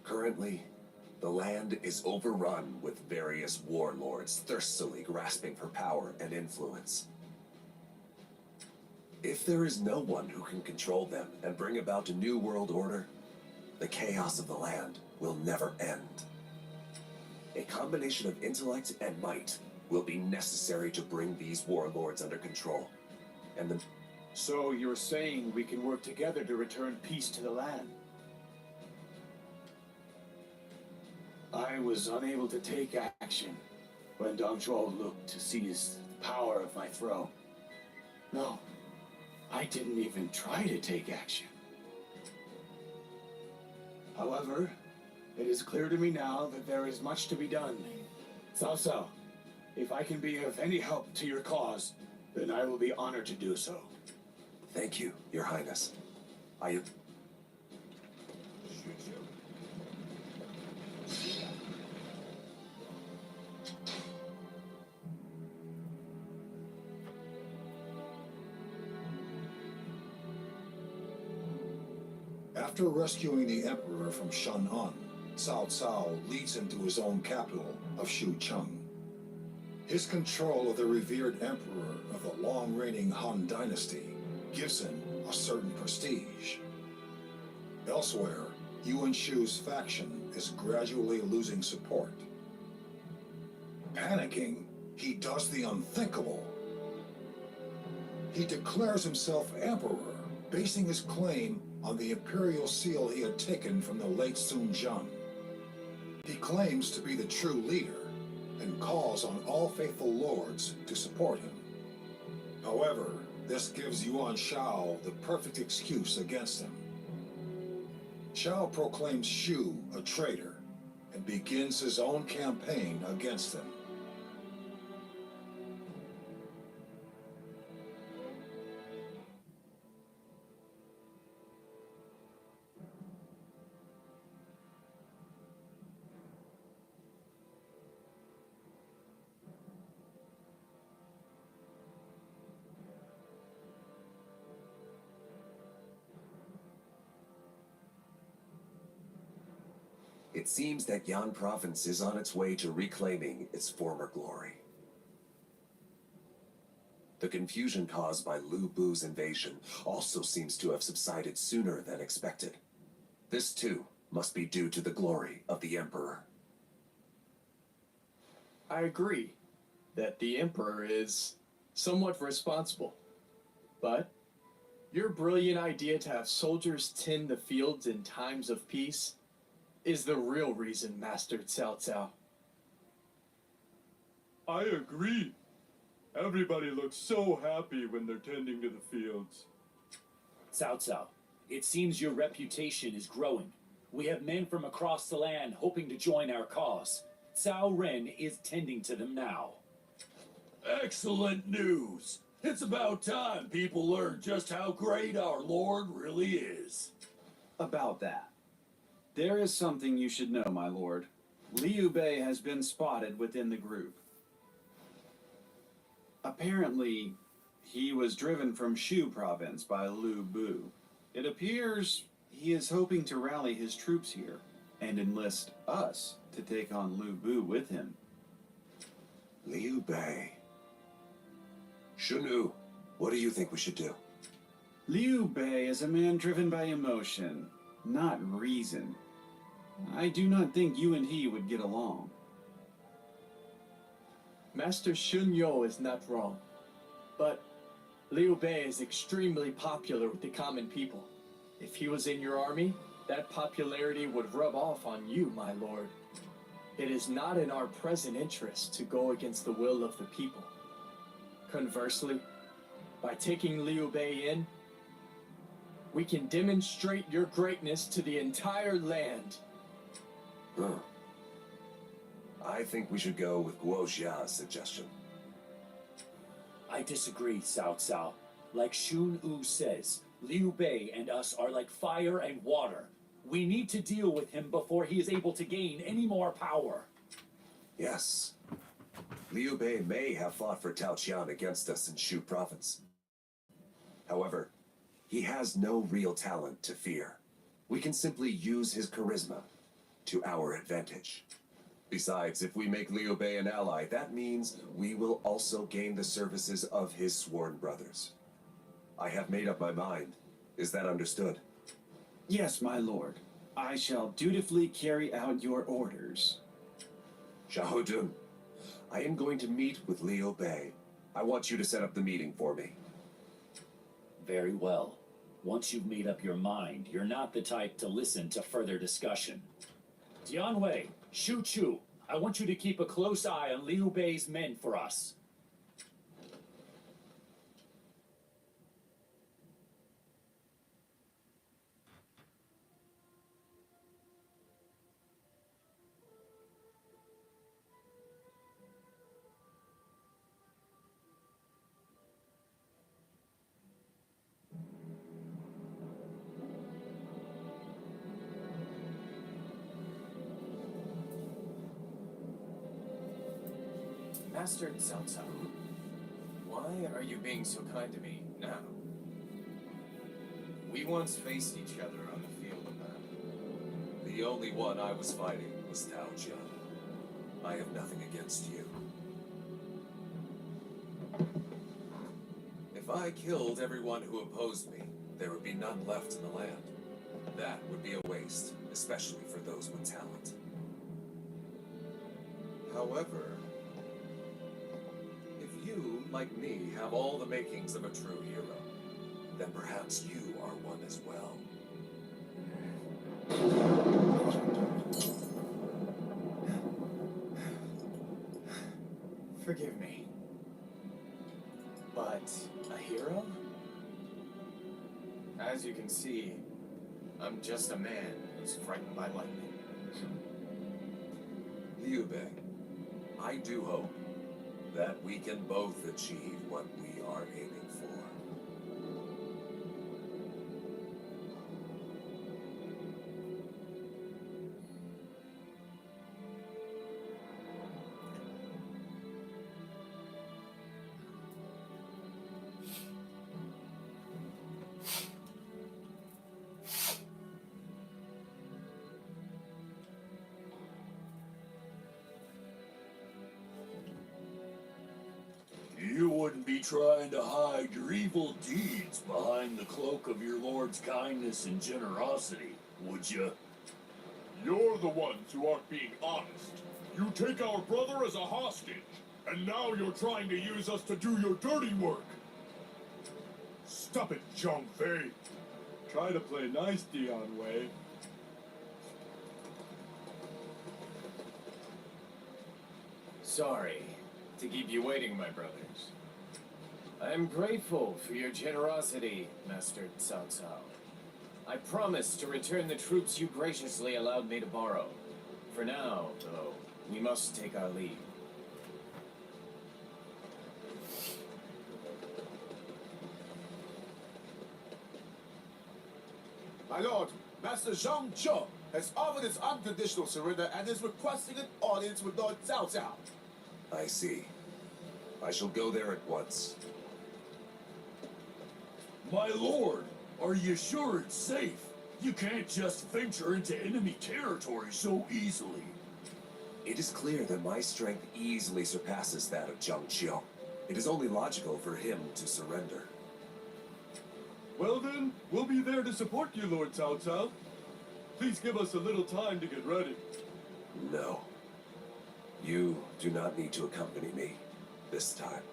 Currently, the land is overrun with various warlords thirstily grasping for power and influence. If there is no one who can control them and bring about a new world order, the chaos of the land will never end. A combination of intellect and might will be necessary to bring these warlords under control. And the... So you're saying we can work together to return peace to the land? I was unable to take action when Dong Zhuo looked to seize the power of my throne. No, I didn't even try to take action. However, it is clear to me now that there is much to be done. Cao Cao, if I can be of any help to your cause, then I will be honored to do so. Thank you, Your Highness. I have... After rescuing the Emperor from Shan'an, Cao Cao leads him to his own capital of Xucheng. His control of the revered Emperor of the long-reigning Han Dynasty gives him a certain prestige. Elsewhere, Yuan Shu's faction is gradually losing support. Panicking, he does the unthinkable. He declares himself emperor, basing his claim on the imperial seal he had taken from the late Sun Jian. He claims to be the true leader and calls on all faithful lords to support him. However, this gives Yuan Shao the perfect excuse against him. Shao proclaims Shu a traitor and begins his own campaign against him. It seems that Yan Province is on its way to reclaiming its former glory. The confusion caused by Lu Bu's invasion also seems to have subsided sooner than expected. This too must be due to the glory of the Emperor. I agree that the Emperor is somewhat responsible. But your brilliant idea to have soldiers tend the fields in times of peace is the real reason, Master Cao Cao. I agree. Everybody looks so happy when they're tending to the fields. Cao Cao, it seems your reputation is growing. We have men from across the land hoping to join our cause. Cao Ren is tending to them now. Excellent news! It's about time people learn just how great our Lord really is. About that, there is something you should know, my lord. Liu Bei has been spotted within the group. Apparently, he was driven from Shu province by Lu Bu. It appears he is hoping to rally his troops here and enlist us to take on Lu Bu with him. Liu Bei. Shun-U, what do you think we should do? Liu Bei is a man driven by emotion, not reason. I do not think you and he would get along. Master Shun Yo is not wrong, but Liu Bei is extremely popular with the common people. If he was in your army, that popularity would rub off on you, my lord. It is not in our present interest to go against the will of the people. Conversely, by taking Liu Bei in, we can demonstrate your greatness to the entire land. I think we should go with Guo Xia's suggestion. I disagree, Cao Cao. Like Shun-U says, Liu Bei and us are like fire and water. We need to deal with him before he is able to gain any more power. Yes. Liu Bei may have fought for Tao Qian against us in Shu province. However, he has no real talent to fear. We can simply use his charisma to our advantage. Besides, if we make Liu Bei an ally, that means we will also gain the services of his sworn brothers. I have made up my mind. Is that understood? Yes, my lord. I shall dutifully carry out your orders. Xiahou, I am going to meet with Liu Bei. I want you to set up the meeting for me. Very well. Once you've made up your mind, you're not the type to listen to further discussion. Dianwei, Shu Chu, I want you to keep a close eye on Liu Bei's men for us. Master Cao Cao, why are you being so kind to me now? We once faced each other on the field of battle. The only one I was fighting was Tao Qian. I have nothing against you. If I killed everyone who opposed me, there would be none left in the land. That would be a waste, especially for those with talent. However, if you, like me, have all the makings of a true hero, then perhaps you are one as well. Forgive me. But a hero? As you can see, I'm just a man who's frightened by lightning. Liu Bei, I do hope that we can both achieve what we are aiming for. You wouldn't be trying to hide your evil deeds behind the cloak of your lord's kindness and generosity, would you? You're the ones who aren't being honest. You take our brother as a hostage, and now you're trying to use us to do your dirty work. Stop it, Zhang Fei. Try to play nice, Dion Wei. Sorry to keep you waiting, my brothers. I am grateful for your generosity, Master Cao Cao. I promise to return the troops you graciously allowed me to borrow. For now, though, we must take our leave. My lord, Master Zhang Cho has offered his unconditional surrender and is requesting an audience with Lord Cao Cao. I see. I shall go there at once. My lord, are you sure it's safe? You can't just venture into enemy territory so easily. It is clear that my strength easily surpasses that of Zhang Qiu. It is only logical for him to surrender. Well then, we'll be there to support you, Lord Cao Cao. Please give us a little time to get ready. No. You do not need to accompany me this time.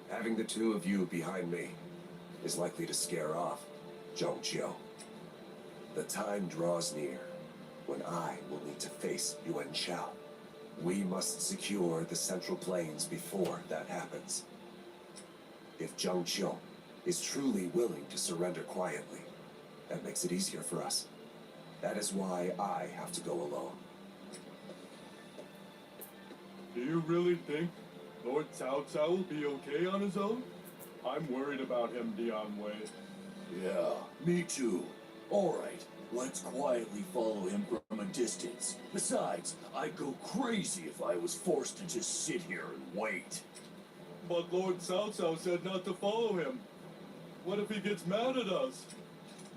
Having the two of you behind me is likely to scare off Zhang Qiu. The time draws near when I will need to face Yuan Shao. We must secure the Central Plains before that happens. If Zhang Qiu is truly willing to surrender quietly, that makes it easier for us. That is why I have to go alone. Do you really think Lord Cao Cao will be okay on his own? I'm worried about him, Dion Wei. Yeah, me too. Alright, let's quietly follow him from a distance. Besides, I'd go crazy if I was forced to just sit here and wait. But Lord Cao Cao said not to follow him. What if he gets mad at us?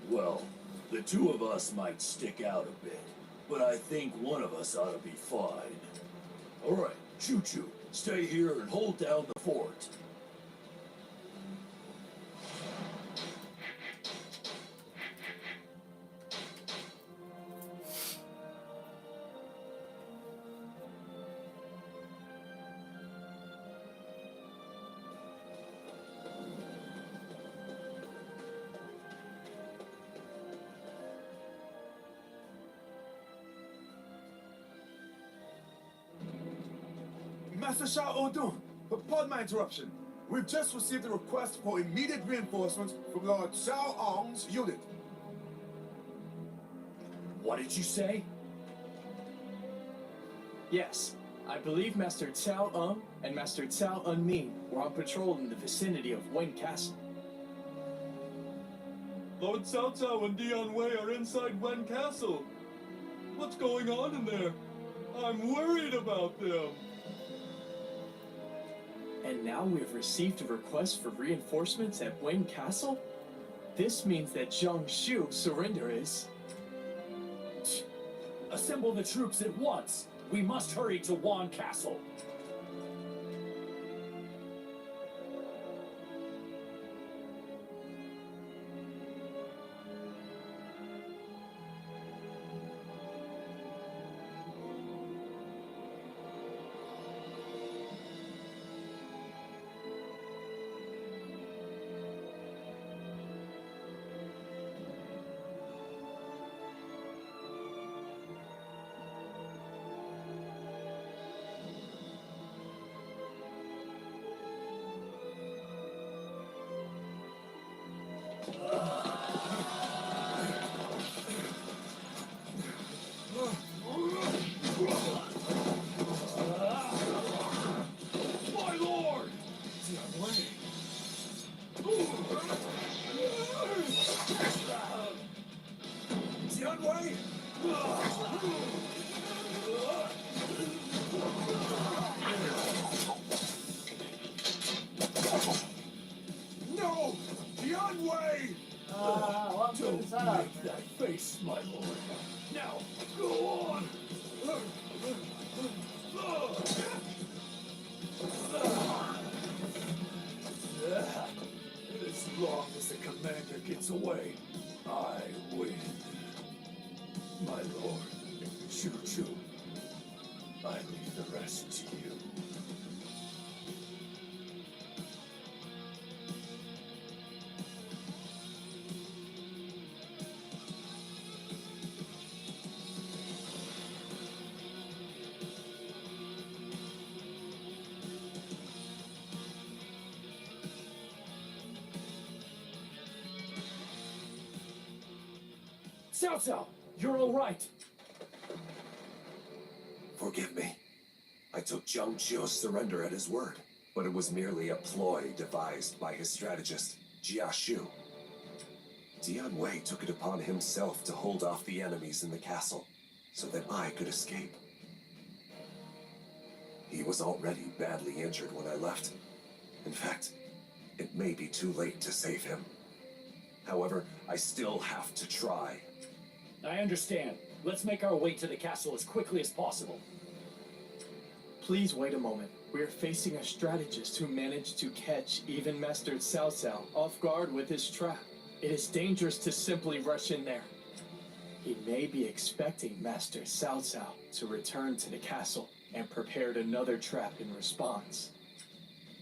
Well, the two of us might stick out a bit, but I think one of us ought to be fine. Alright, Choo Choo, stay here and hold down the fort. Master Shao Odun, pardon my interruption. We've just received a request for immediate reinforcements from Lord Xiao Ong's unit. What did you say? Yes, I believe Master Cao Eng and Master Cao Enmin were on patrol in the vicinity of Wen Castle. Lord Cao Cao and Dion Wei are inside Wen Castle. What's going on in there? I'm worried about them. And now we've received a request for reinforcements at Wen Castle? This means that Zhang Xiu's surrender is... Assemble the troops at once. We must hurry to Wan Castle. My lord! Dion Wei! No! Dion Wei! Don't make that face, my lord. Now, go on! long as the commander gets away, I win. My lord, Choo-Choo, I leave the rest to you. Cao Cao, you're all right. Forgive me. I took Jiang Zhio's surrender at his word, but it was merely a ploy devised by his strategist, Jia Shu. Dian Wei took it upon himself to hold off the enemies in the castle, so that I could escape. He was already badly injured when I left. In fact, it may be too late to save him. However, I still have to try. I understand. Let's make our way to the castle as quickly as possible. Please wait a moment. We are facing a strategist who managed to catch even Master Cao Cao off guard with his trap. It is dangerous to simply rush in there. He may be expecting Master Cao Cao to return to the castle and prepared another trap in response.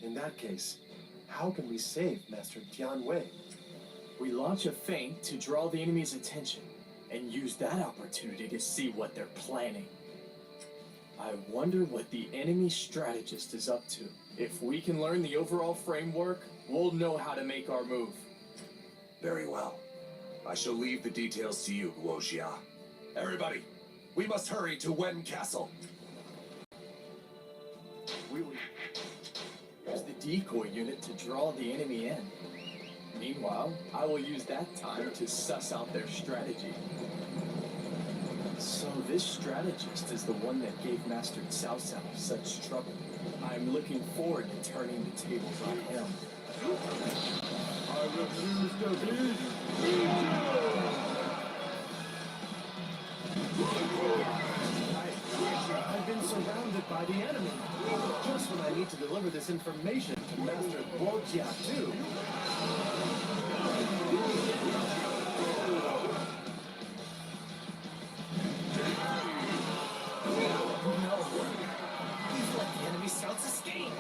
In that case, how can we save Master Dian Wei? We launch a feint to draw the enemy's attention and use that opportunity to see what they're planning. I wonder what the enemy strategist is up to. If we can learn the overall framework, we'll know how to make our move. Very well. I shall leave the details to you, Guo Xia. Everybody, we must hurry to Wen Castle. We will use the decoy unit to draw the enemy in. Meanwhile, I will use that time to suss out their strategy. So this strategist is the one that gave Master Cao Cao such trouble. I'm looking forward to turning the tables on him. I refuse to be. I've been surrounded by the enemy. Just when I need to deliver this information to Master Guo Jia too. Please let the enemy scouts escape!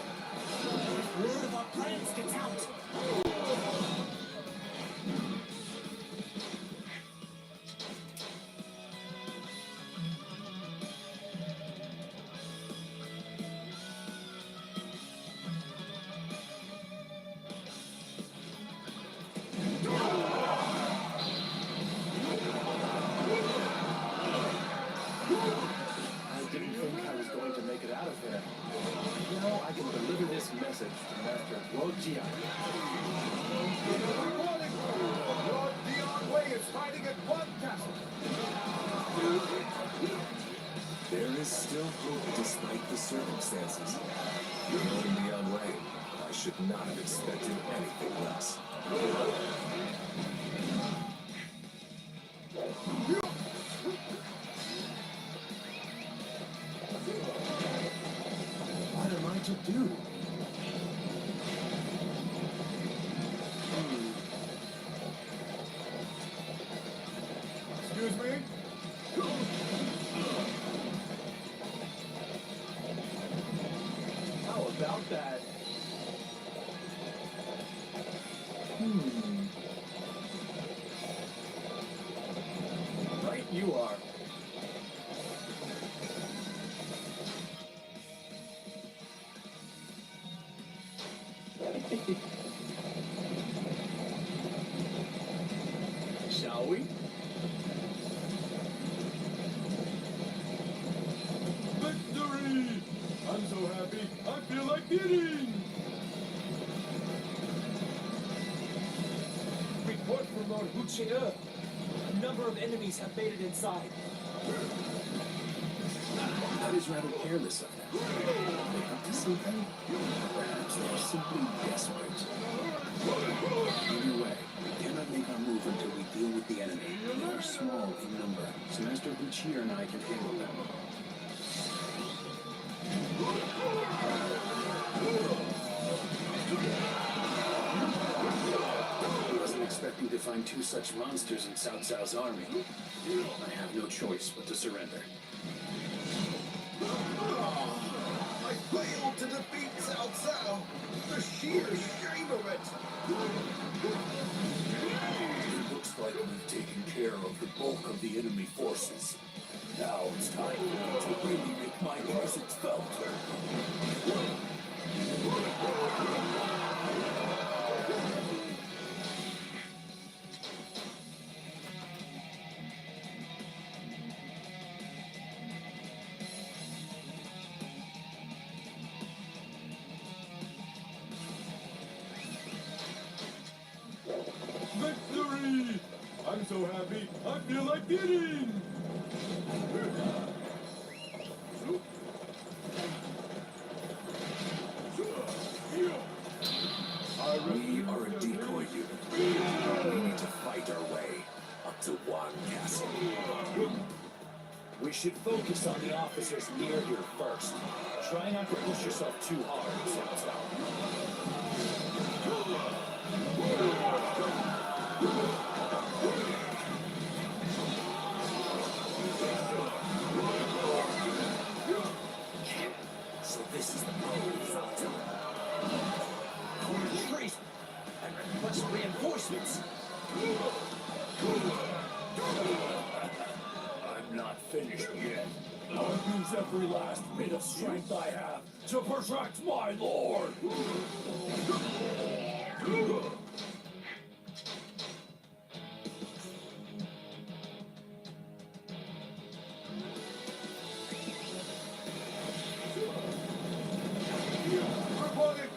If word of our plans gets out! I didn't think I was going to make it out of there. Now I can deliver this message to Master Guo Jia. Reporting! Lord Dian Wei is fighting at Wen Castle. There is still hope despite the circumstances. Knowing Dian Wei, I should not have expected anything less. What am I to do? Excuse me? How about that? Right you are. Shall we? Victory! I'm so happy, I feel like eating! Report from Lord Hu Chie. A number of enemies have made it inside. That is rather careless of them. Are they up to something? Perhaps they are simply desperate. Either way, we cannot make our move until we deal with the enemy. They are small in number, so Master Hu Chie and I can handle them. expecting to find two such monsters in Cao Cao's army. I have no choice but to surrender. I failed to defeat Cao Cao. The sheer shame of it. It looks like we've taken care of the bulk of the enemy forces. Now it's time for me to really make my presence felt. Victory! I'm so happy, I feel like eating! We are a decoy unit. We need to fight our way up to one castle. We should focus on the officers near here first. Try not to push yourself too hard, Cao Cao. So this is the power of Cao Corner trace and request reinforcements. I'm not finished yet. I'll use every last bit of strength I have to protect my lord. Reporting!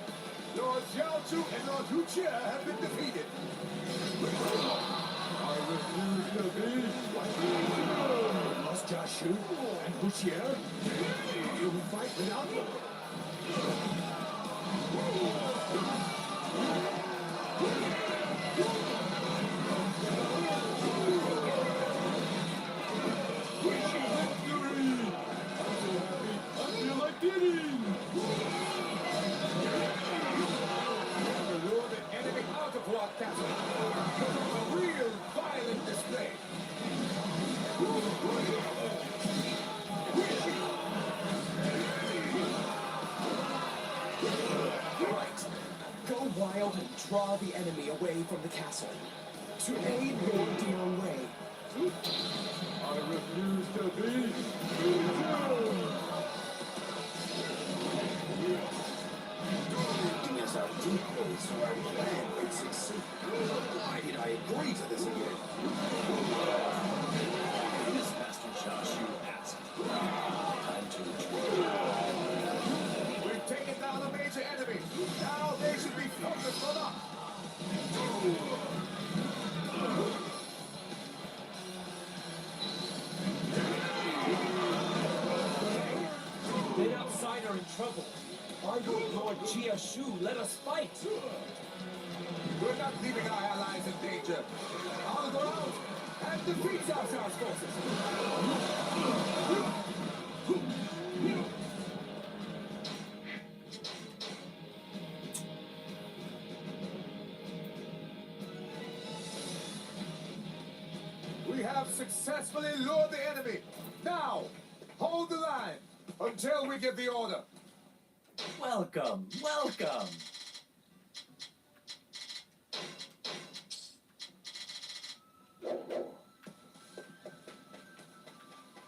Lord Xiao Chu and Lord Hu Jie have been defeated. I refuse to be. Lost Jashu and Huxier? You will fight without them. Victory! I'm so happy, I feel like eating! Lure the enemy out of Wat Castle. A real violent display. Right. Go wild and draw the enemy away from the castle. To aid Lord Dion Wei. I refuse to be. Acting as our decoys so our plan could succeed. Why did I agree to this again? As Master Jashu asked. Time to retreat. We've taken down a major enemy. Now they should be focused on us. The outside are in trouble. Our Lord Jia Shu, let us fight. We're not leaving our allies in danger. I'll go out and defeat Cao Cao's forces. We have successfully lured the enemy. Now, hold the line until we give the order. Welcome, welcome.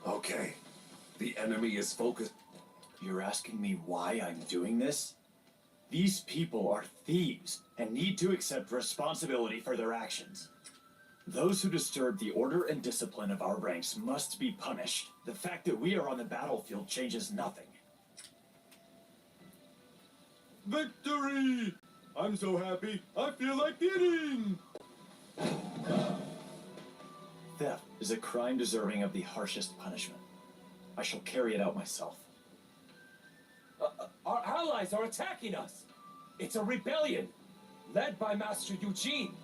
Okay. The enemy is focused. You're asking me why I'm doing this? These people are thieves and need to accept responsibility for their actions. Those who disturb the order and discipline of our ranks must be punished. The fact that we are on the battlefield changes nothing. Victory! I'm so happy, I feel like eating! Theft is a crime deserving of the harshest punishment. I shall carry it out myself. Our allies are attacking us! It's a rebellion, led by Master Eugene.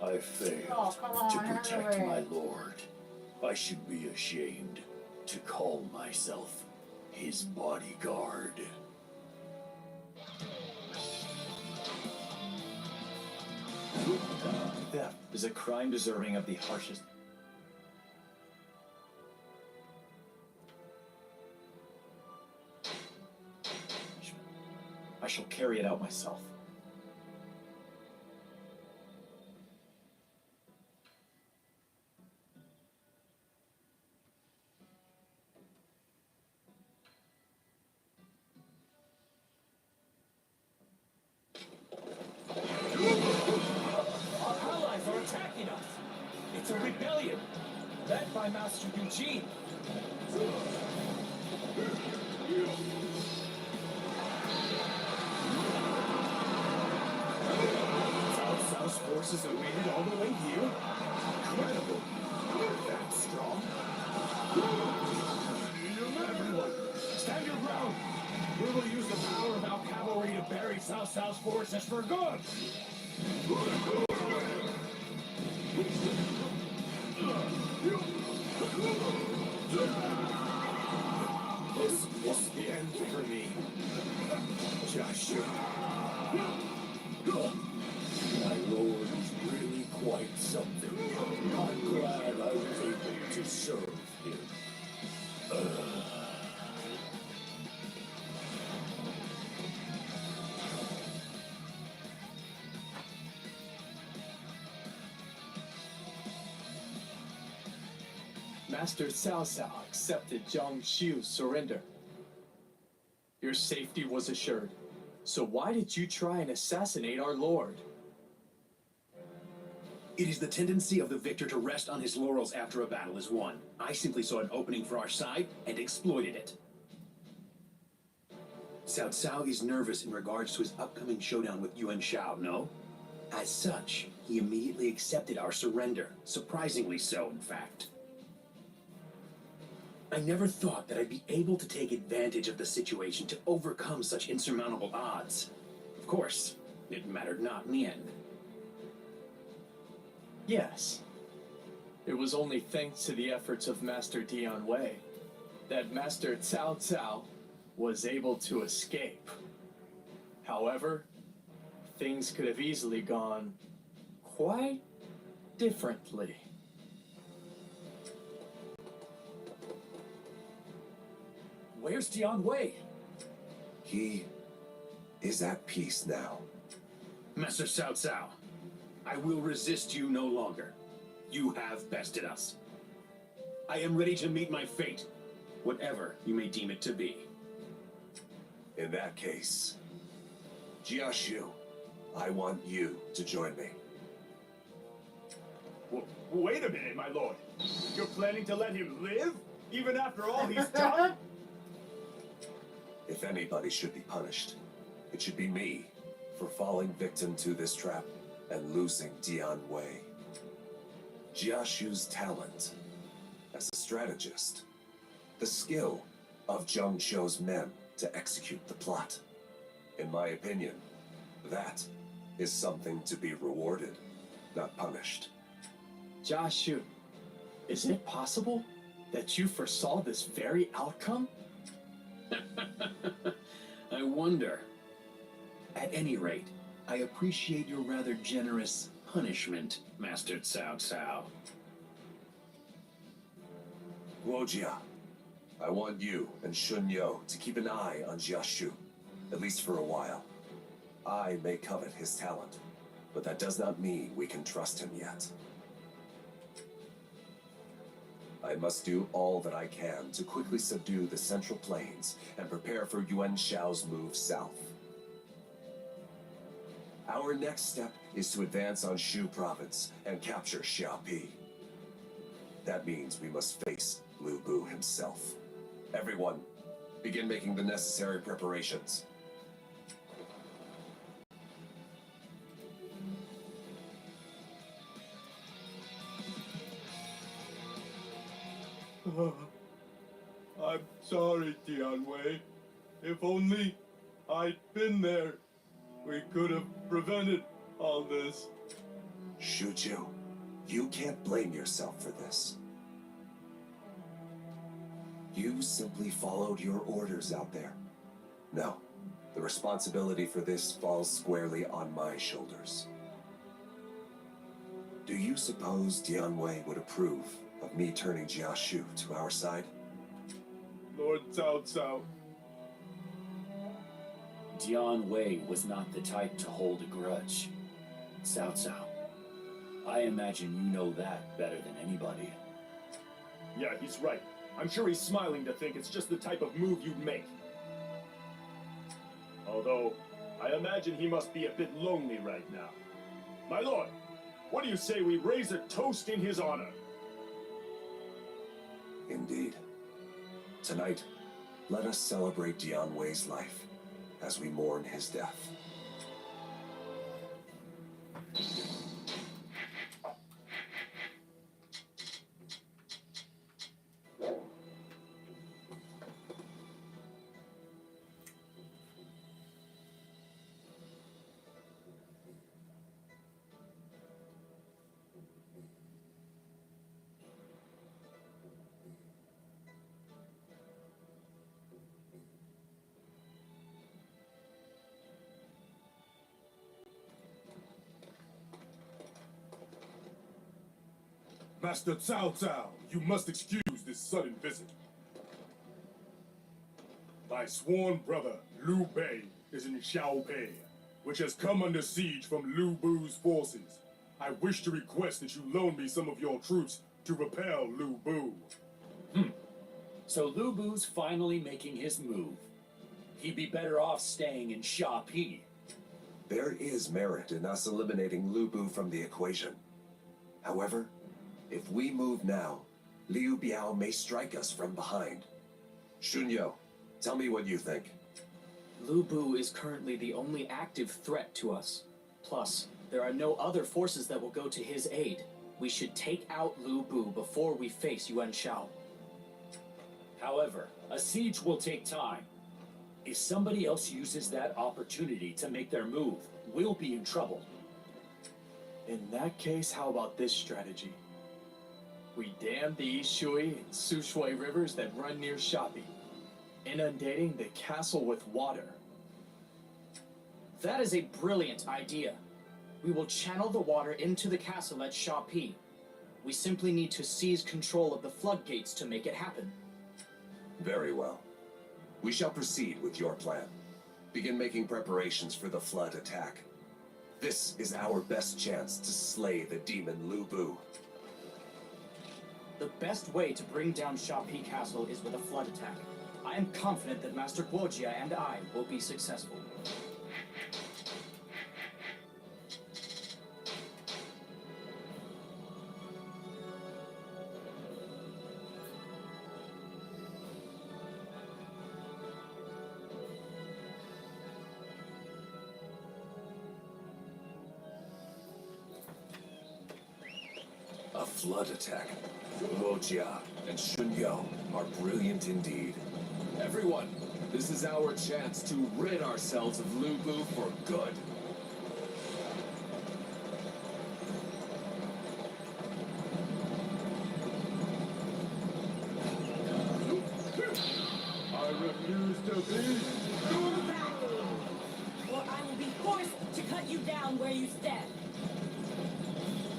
I failed to protect my lord. I should be ashamed to call myself his bodyguard. Theft is a crime deserving of the harshest. I shall carry it out myself. Our allies are attacking us. It's a rebellion, led by Master Eugene. Cao Cao's forces have made it all the way here? Incredible. That strong? Everyone, stand your ground. We will use the power of our cavalry to bury Cao Cao's forces for good. This is the end for me. Joshua. My lord is really quite something. I'm glad I was able to serve him. Master Cao Cao accepted Zhang Xiu's surrender. Your safety was assured. So why did you try and assassinate our lord? It is the tendency of the victor to rest on his laurels after a battle is won. I simply saw an opening for our side and exploited it. Cao Cao is nervous in regards to his upcoming showdown with Yuan Shao, no? As such, he immediately accepted our surrender. Surprisingly so, in fact. I never thought that I'd be able to take advantage of the situation to overcome such insurmountable odds. Of course, it mattered not in the end. Yes. It was only thanks to the efforts of Master Dian Wei that Master Cao Cao was able to escape. However, things could have easily gone quite differently. Where's Dian Wei? He is at peace now. Master Cao Cao, I will resist you no longer. You have bested us. I am ready to meet my fate, whatever you may deem it to be. In that case, Jiashu, I want you to join me. Wait a minute, my lord. You're planning to let him live? Even after all he's done? If anybody should be punished, it should be me for falling victim to this trap and losing Dian Wei. Jiashu's talent as a strategist, the skill of Zheng Zhou's men to execute the plot. In my opinion, that is something to be rewarded, not punished. Jiashu, is it possible that you foresaw this very outcome? I wonder. At any rate, I appreciate your rather generous punishment, Master Cao Cao. Guojia, I want you and Shun Yo to keep an eye on Jiashu, at least for a while. I may covet his talent, but that does not mean we can trust him yet. I must do all that I can to quickly subdue the Central Plains and prepare for Yuan Shao's move south. Our next step is to advance on Shu province and capture Xiaopi. That means we must face Lu Bu himself. Everyone, begin making the necessary preparations. I'm sorry, Dian Wei. If only I'd been there, we could have prevented all this. Shuju, you can't blame yourself for this. You simply followed your orders out there. No, the responsibility for this falls squarely on my shoulders. Do you suppose Dianwei would approve of me turning Jia Shu to our side? Lord Cao Cao. Dian Wei was not the type to hold a grudge. Cao Cao, I imagine you know that better than anybody. Yeah, he's right. I'm sure he's smiling to think it's just the type of move you'd make. Although, I imagine he must be a bit lonely right now. My lord, what do you say we raise a toast in his honor? Indeed. Tonight, let us celebrate Dianwei's life as we mourn his death. Master Cao Cao, you must excuse this sudden visit. My sworn brother, Liu Bei, is in Xiaopei, which has come under siege from Lu Bu's forces. I wish to request that you loan me some of your troops to repel Lu Bu. So Lu Bu's finally making his move. He'd be better off staying in Sha Pi. There is merit in us eliminating Lu Bu from the equation. However, if we move now, Liu Biao may strike us from behind. Shunyo, tell me what you think. Lu Bu is currently the only active threat to us. Plus, there are no other forces that will go to his aid. We should take out Lu Bu before we face Yuan Shao. However, a siege will take time. If somebody else uses that opportunity to make their move, we'll be in trouble. In that case, how about this strategy? We dam the Shui and Sushui rivers that run near Shapi, inundating the castle with water. That is a brilliant idea. We will channel the water into the castle at Shapi. We simply need to seize control of the floodgates to make it happen. Very well. We shall proceed with your plan. Begin making preparations for the flood attack. This is our best chance to slay the demon Lu Bu. The best way to bring down Shapi Castle is with a flood attack. I am confident that Master Guojia and I will be successful. A flood attack. Guojia and Shunyo are brilliant indeed. Everyone, this is our chance to rid ourselves of Lu Bu for good. I refuse to be. Fall back, or I will be forced to cut you down where you stand.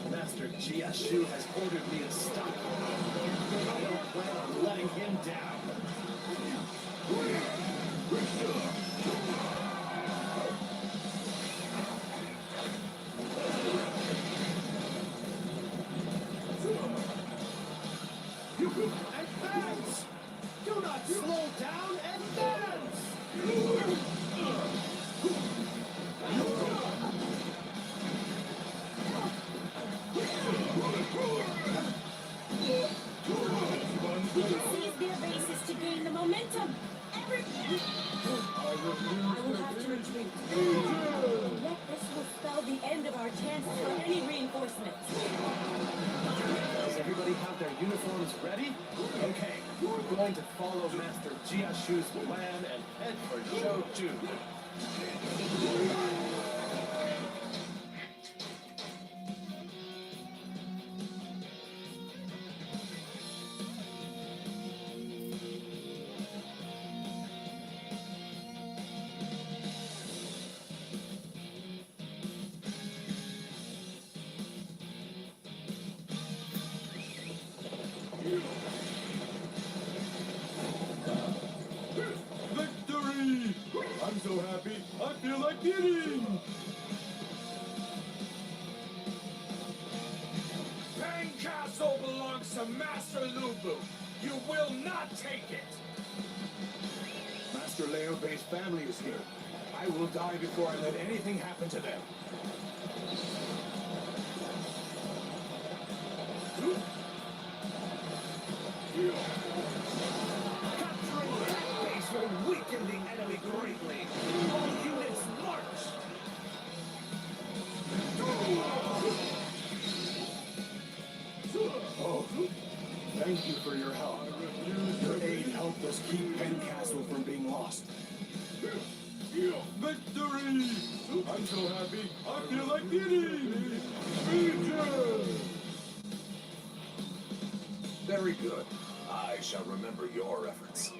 Master Jia Shu has ordered me to stop. I don't plan on letting him down. Advance! Do not slow down! Advance! Seize their bases to gain the momentum. I will have to retreat. Let this will spell the end of our chances for any reinforcements. Does everybody have their uniforms ready? Okay, we're going to follow Master Jia Shu's plan and head for Shou-Ju. feel like eating! Pang Castle belongs to Master Lubu. You will not take it! Master Liu Bei's family is here. I will die before I let anything happen to them. Capturing that base will weaken the enemy greatly. All units march! Oh, thank you for your help. Your aid helped us keep Penn Castle from being lost. Victory! I'm so happy, I feel like eating! Speeches! Very good. I shall remember your efforts.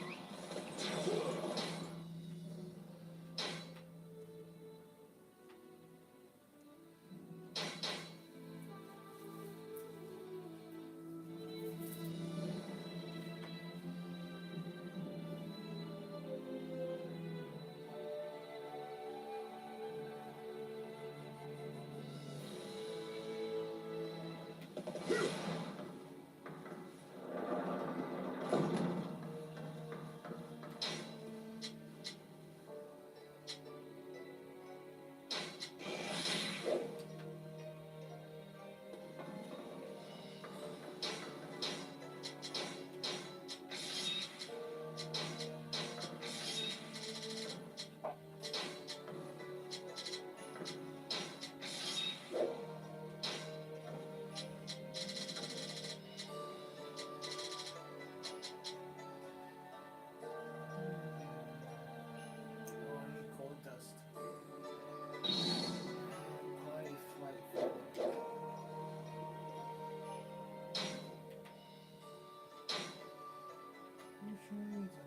Cold dust. High flight. Which one is I?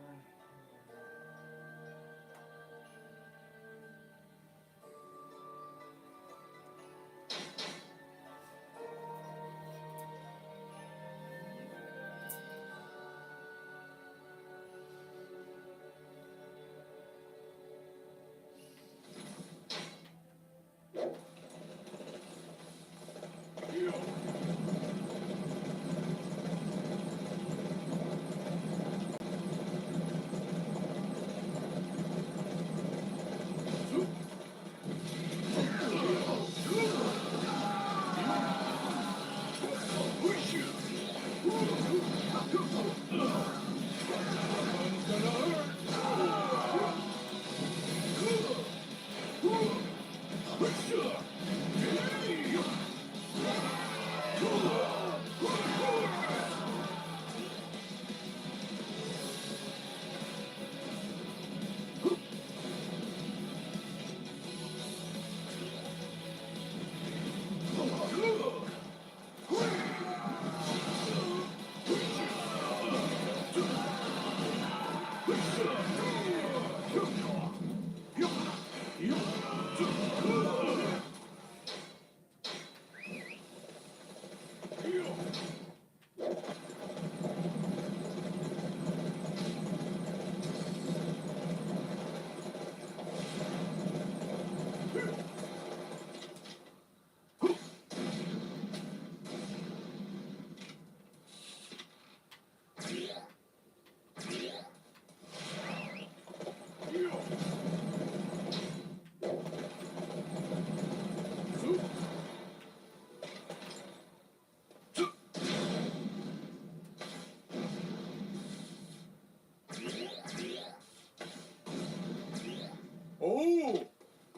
Oh,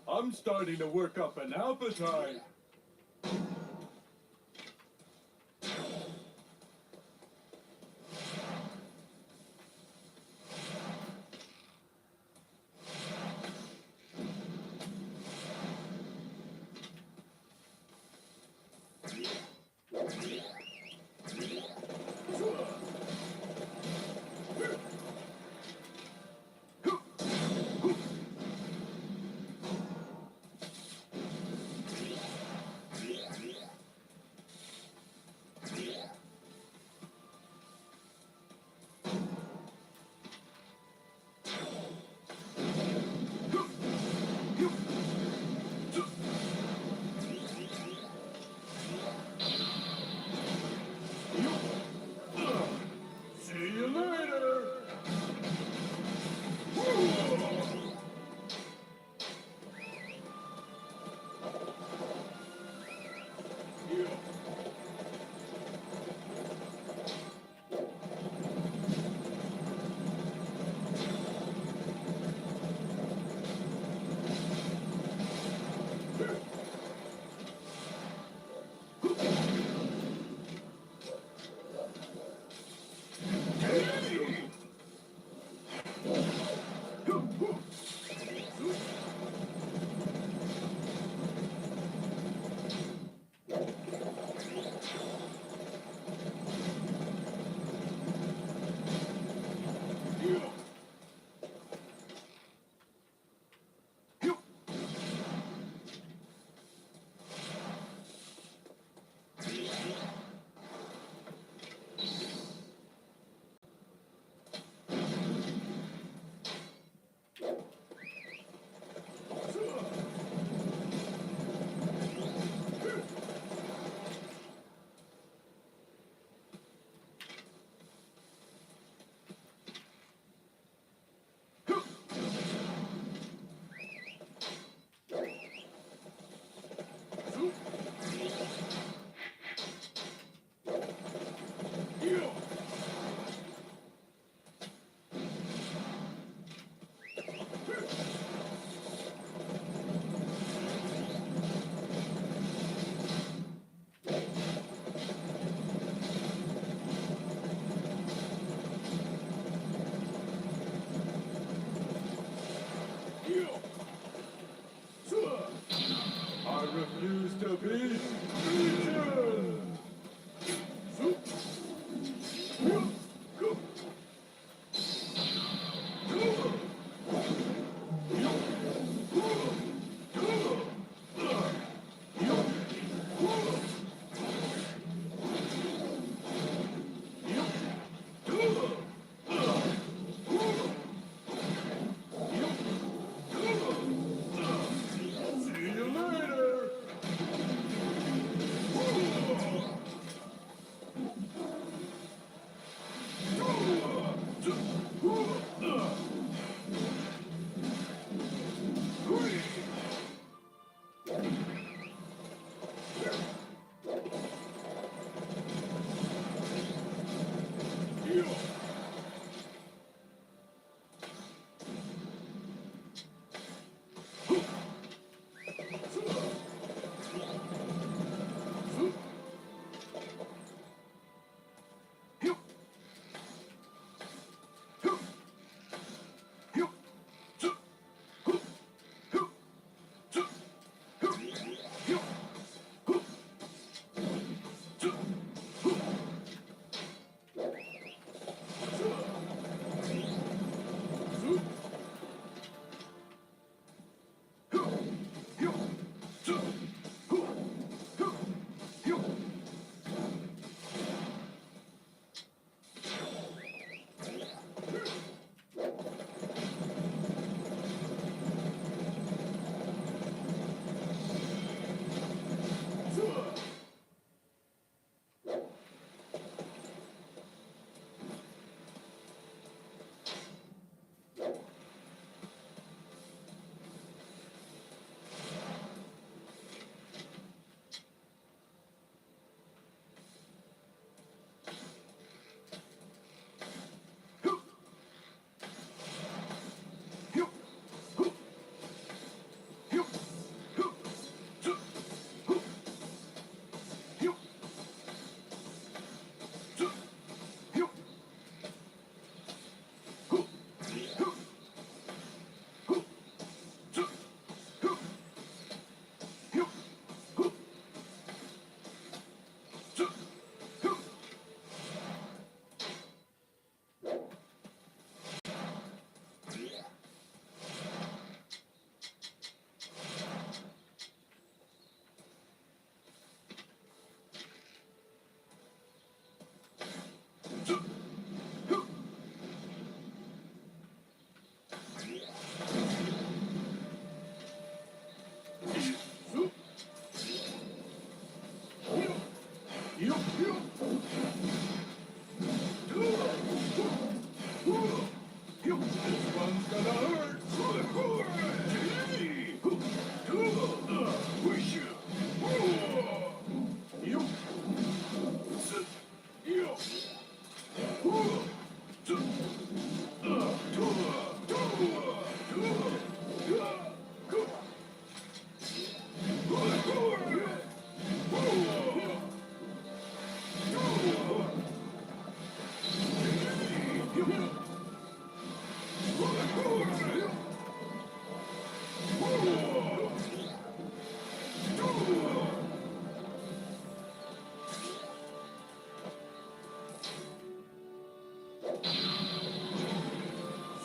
I'm starting to work up an appetite. refuse to be beaten!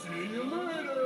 See you later!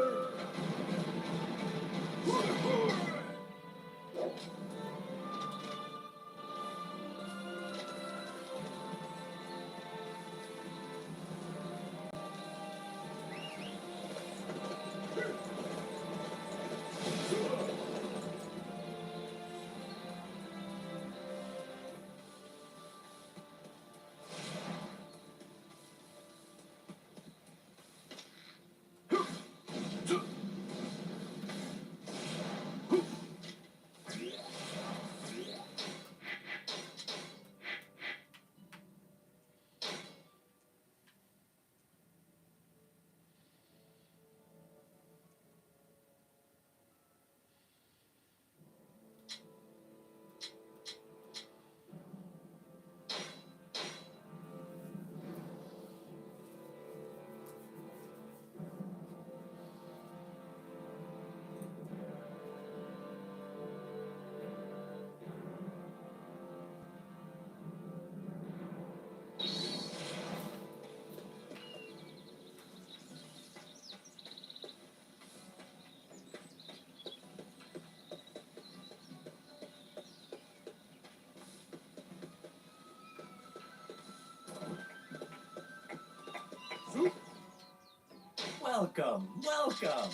Welcome, welcome.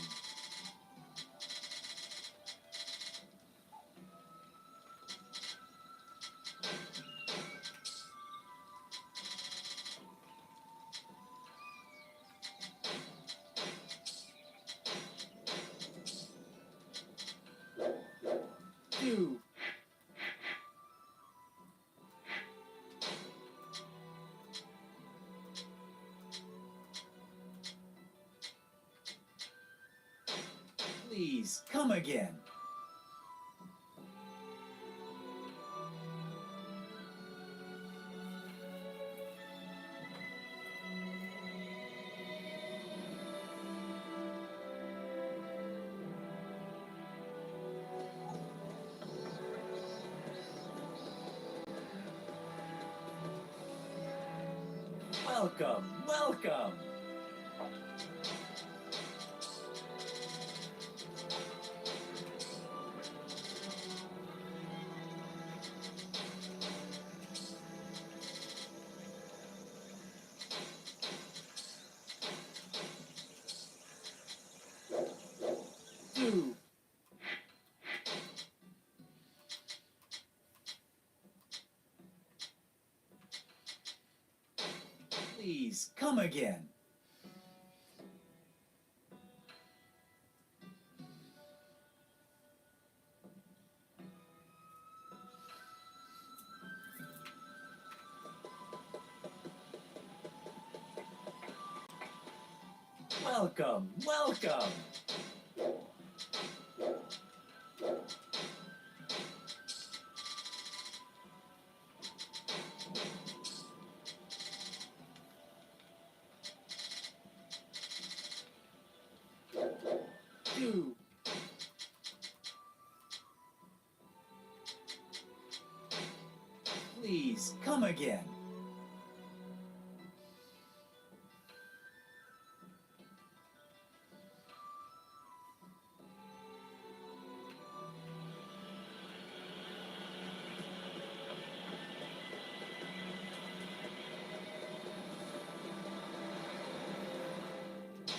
You. Please, come again. Welcome, welcome. You. Please, come again. Welcome, welcome. You. Please, come again.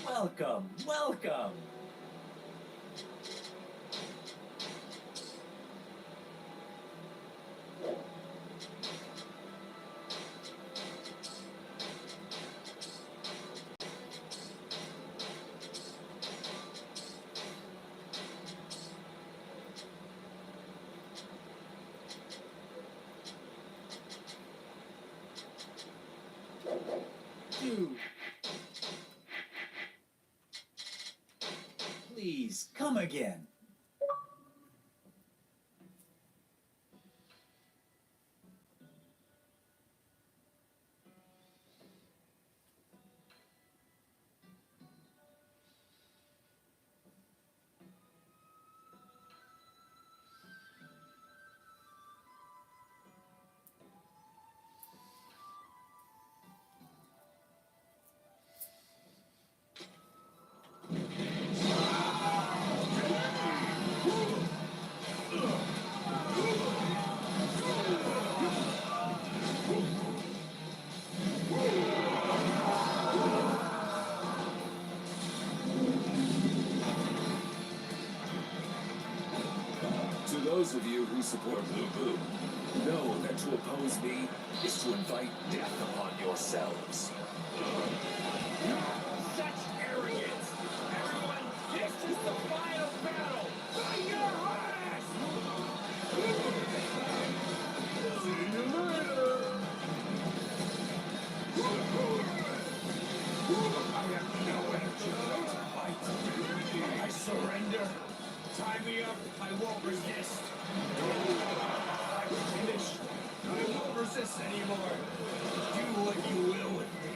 Welcome, welcome. You. Please, come again. To those of you who support Lu Bu, know that to oppose me is to invite death upon yourselves. Such arrogance! Everyone, this is the final battle! Fight your hardest! See you later. I have no energy to fight. I surrender. Tie me up. I won't resist. I'm finished. I won't resist anymore. Do what you will with me.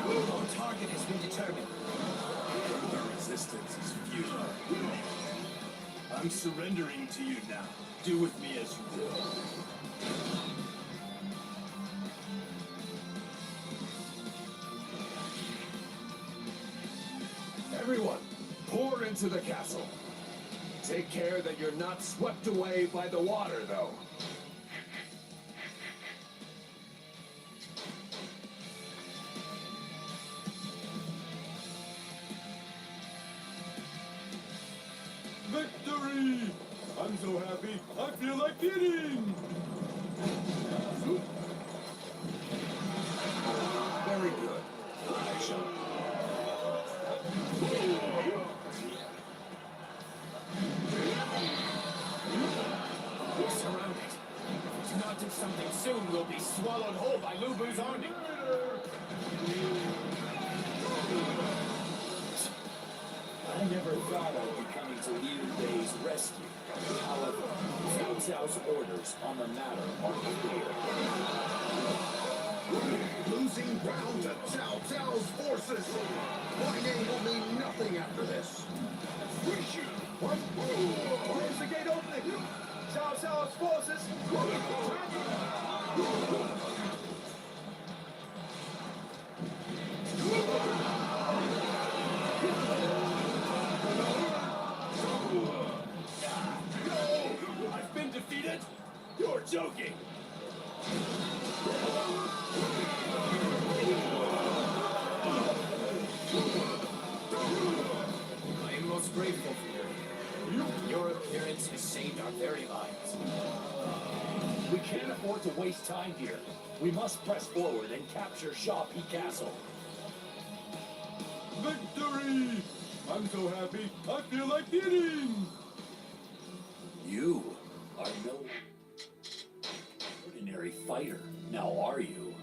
Our target has been determined. Further resistance is futile. I'm surrendering to you now. Do with me as you will. Everyone, pour into the castle. Take care that you're not swept away by the water, though. I'm so happy, I feel like eating! Very good. I shall. We're surrounded. If we do not do something soon, we'll be swallowed whole by Lu Bu's army. I never thought I'd be coming to Liu Bei's rescue. However, Cao Cao's orders on the matter are clear. Losing ground to Cao Cao's forces! My name will mean nothing after this! What? Why is the gate opening? Cao Cao's forces! I've been defeated? You're joking! I am most grateful for your appearance has saved our very lives. We can't afford to waste time here. We must press forward and capture Shapi Castle. Victory! I'm so happy, I feel like eating! You are no ordinary fighter, now are you?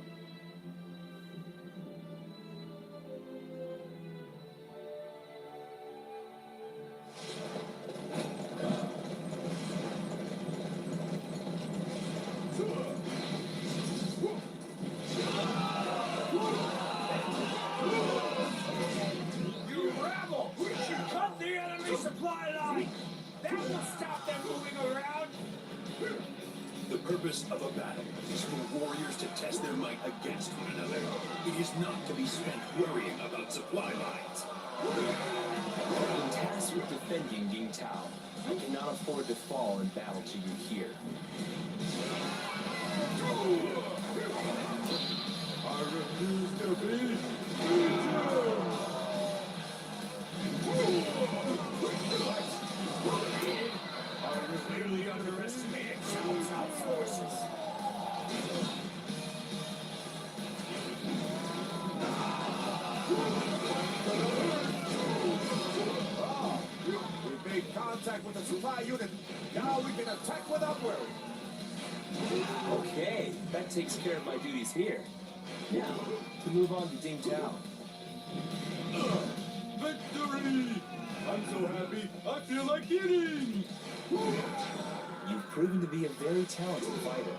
You rabble! Cut the enemy supply line! That will stop them moving around! The purpose of a battle is for warriors to test their might against one another. It is not to be spent worrying about supply lines. I'm tasked with defending Ding Tao. I cannot afford to fall in battle to you here. I refuse to be I clearly underestimated Cao Cao's forces. We've made contact with the supply unit. Now we can attack without worry. Okay, that takes care of my duties here. Now, to move on to Ding Tao. victory! I'm so happy, I feel like eating! You've proven to be a very talented fighter.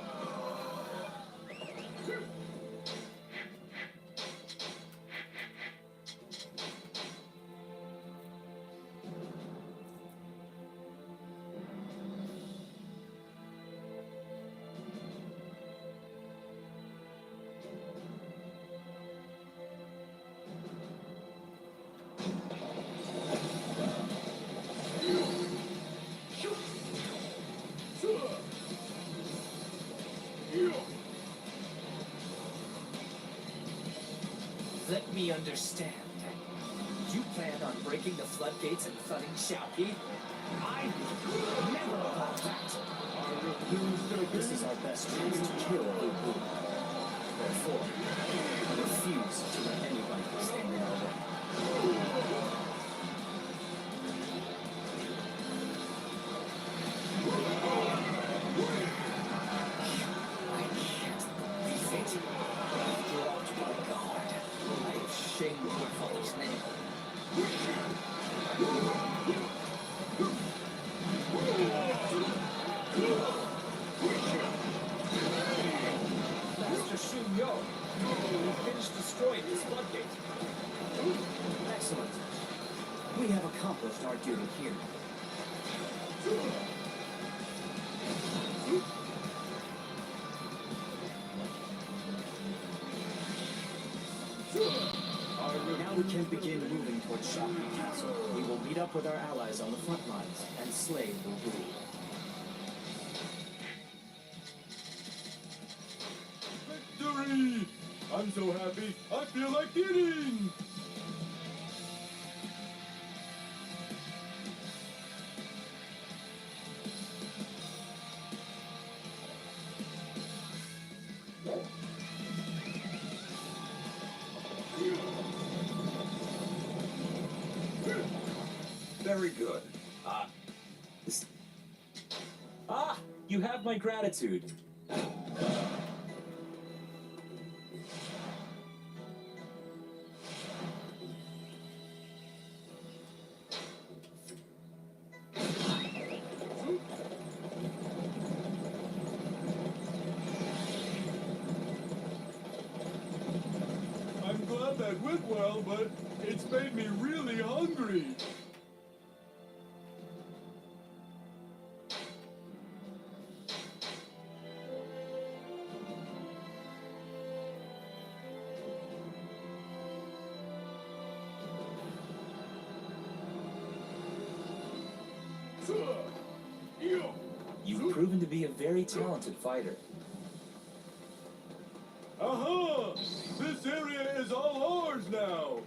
Let me understand. You plan on breaking the floodgates and flooding Xiaopi? I never allow that! This is our best chance to kill Lu Bu. Therefore, I refuse to let anybody stand in our way. Master Xun Yo, we finished destroying this floodgate. Excellent. We have accomplished our duty here. Now we can begin moving towards Shapi Castle. We will meet up with our allies on the front lines and slay Lu Bu. Victory! I'm so happy, I feel like eating! Very good. You have my gratitude. I'm glad that went well, but it's made me really hungry. You've proven to be a very talented fighter. Aha! This area is all ours now!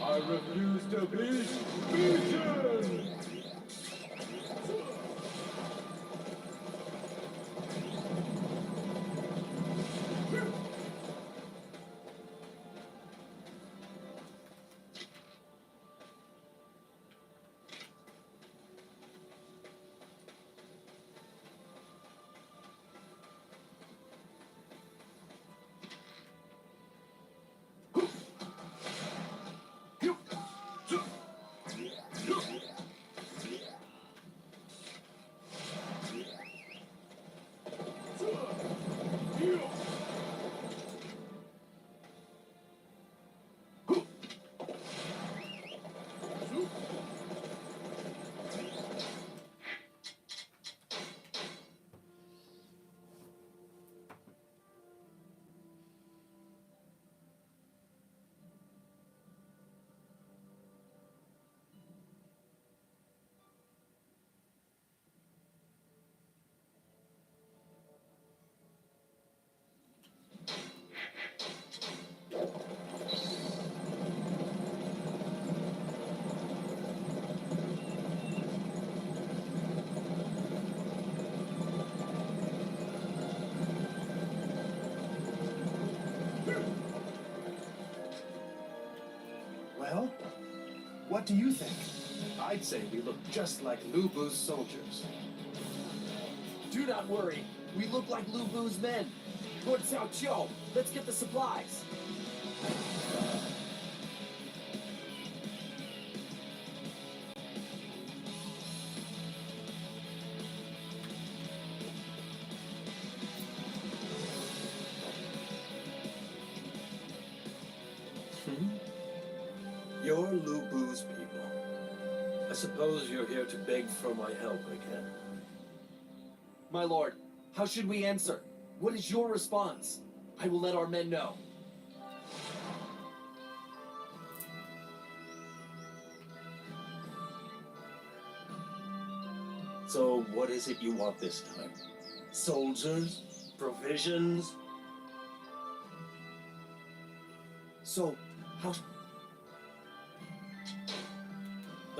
I refuse to be beaten! What do you think? I'd say we look just like Lu Bu's soldiers. Do not worry. We look like Lu Bu's men. Lord Cao Qiu, let's get the supplies. You're Lu Bu's people. I suppose you're here to beg for my help again. My lord, how should we answer? What is your response? I will let our men know. So what is it you want this time? Soldiers? Provisions? So, how...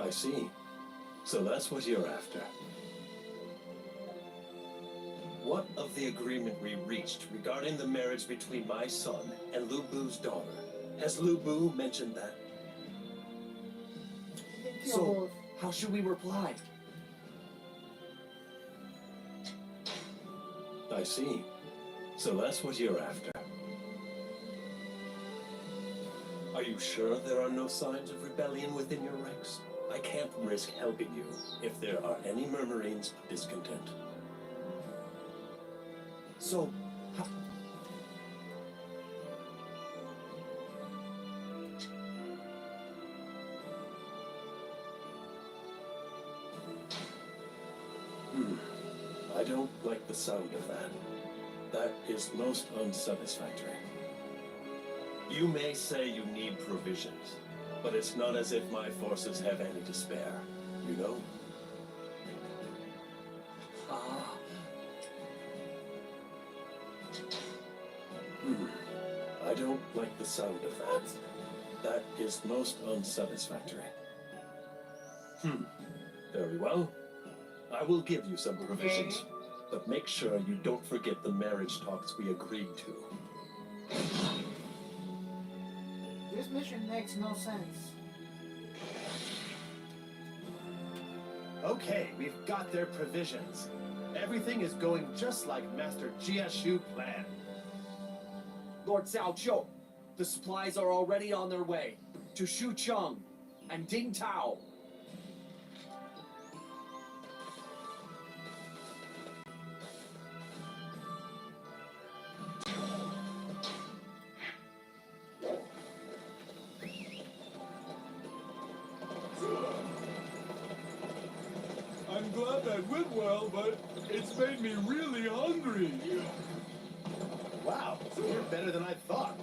I see. So that's what you're after. What of the agreement we reached regarding the marriage between my son and Lu Bu's daughter? Has Lu Bu mentioned that? So, how should we reply? I see. So that's what you're after. Are you sure there are no signs of rebellion within your ranks? I can't risk helping you if there are any murmurings of discontent. So, how... I don't like the sound of that. That is most unsatisfactory. You may say you need provisions, but it's not as if my forces have any to spare, you know? I don't like the sound of that. That is most unsatisfactory. Very well. I will give you some provisions, but make sure you don't forget the marriage talks we agreed to. This mission makes no sense. Okay, we've got their provisions. Everything is going just like Master Jiashu planned. Lord Cao Qiu, the supplies are already on their way to Shucheng and Ding Tao. I'm glad that went well, but it's made me really hungry. Wow, you're better than I thought.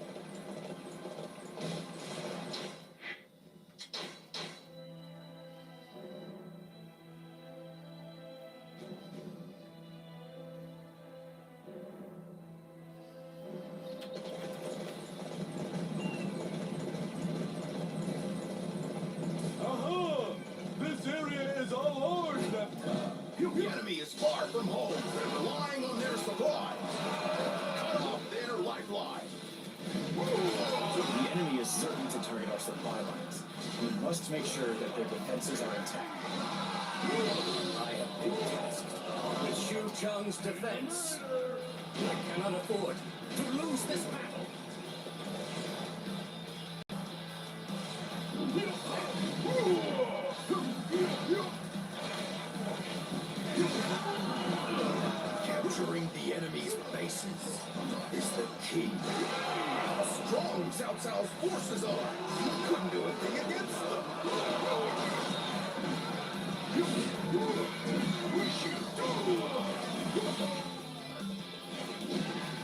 Aha! This area is all ours now. The enemy is far from home and relying on their supply. Cut off their lifeline. The enemy is certain to target our supply lines. We must make sure that their defenses are intact. I have a big task. With Xu Cheng's defense, I cannot afford to lose this battle. Capturing the enemy's bases is the key. How strong Cao Cao's forces are! You couldn't do a thing against them!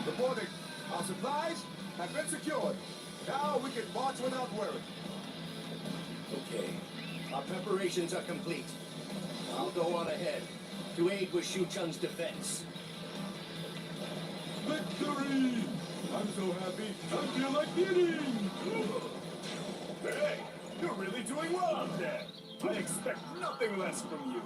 Reporting. Our supplies have been secured. Now we can march without worry. Okay. Our preparations are complete. I'll go on ahead to aid with Xu Cheng's defense. Victory! I'm so happy, I feel like eating! Hey, you're really doing well out there. I expect nothing less from you.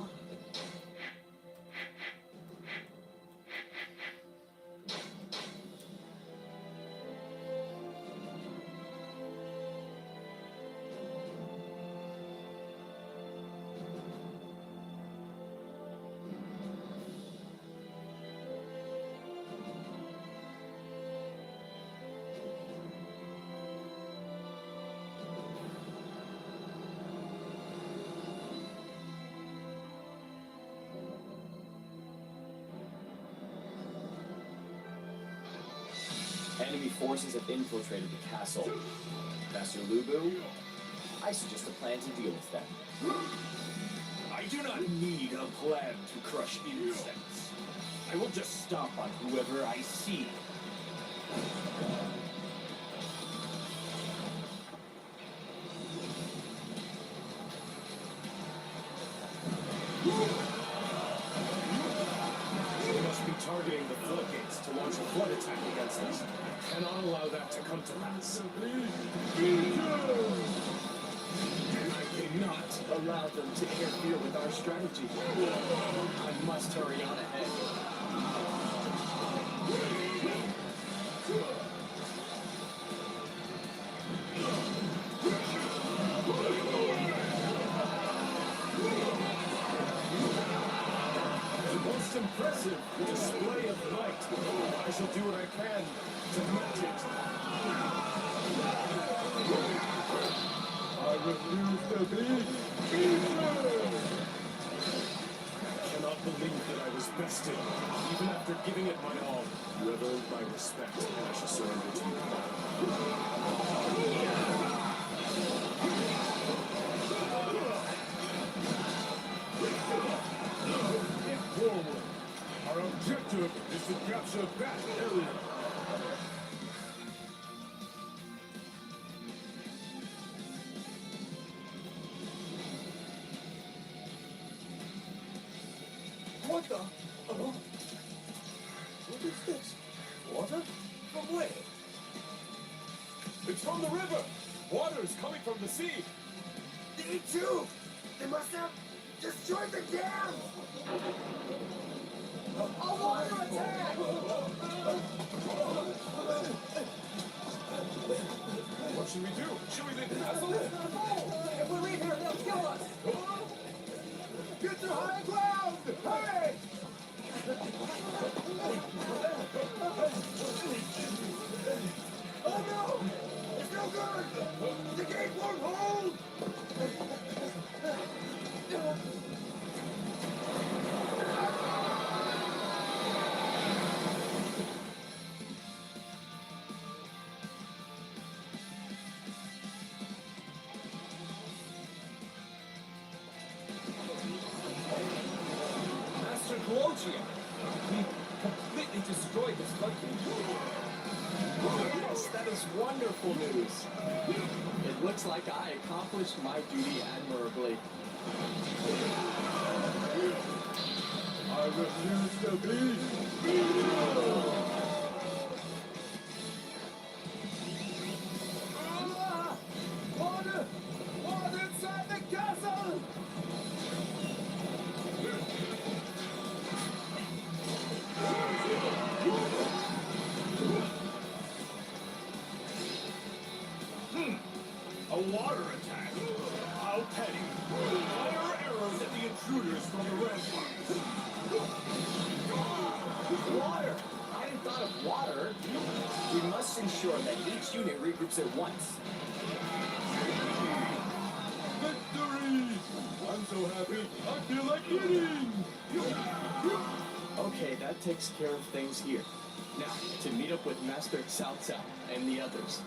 Enemy forces have infiltrated the castle. Master Lu Bu, I suggest a plan to deal with them. I do not need a plan to crush insects. I will just stomp on whoever I see. We must be targeting the floodgates to launch a flood attack against us. Cannot allow that to come to pass. I cannot allow them to interfere with our strategy. I must hurry on ahead. Most impressive display of might. I shall do what I can to match it. I refuse to be beaten. I cannot believe that I was bested. Even after giving it my all, you have earned my respect, and I shall surrender to you. Forward. Our objective is to capture that area. What the? What is this? Water? From where? It's from the river. Water is coming from the sea. They too! They must have destroyed the dam! A water attack! What should we do? Should we leave the castle? If we leave here, they'll kill us! Get to high ground! Hurry! Oh no! It's no good! The gate won't hold! Master Guotia, we completely destroyed this floodgate. Yes, that is wonderful news. It looks like I accomplished my duty admirably. I refuse to be beaten! Water! Water inside the castle! A water attack. How petty. Fire arrows at the intruders from the ramparts. Water! I hadn't thought of water. We must ensure that each unit regroups at once. Victory! I'm so happy, I feel like eating! Okay, that takes care of things here. Now, to meet up with Master Cao Cao and the others.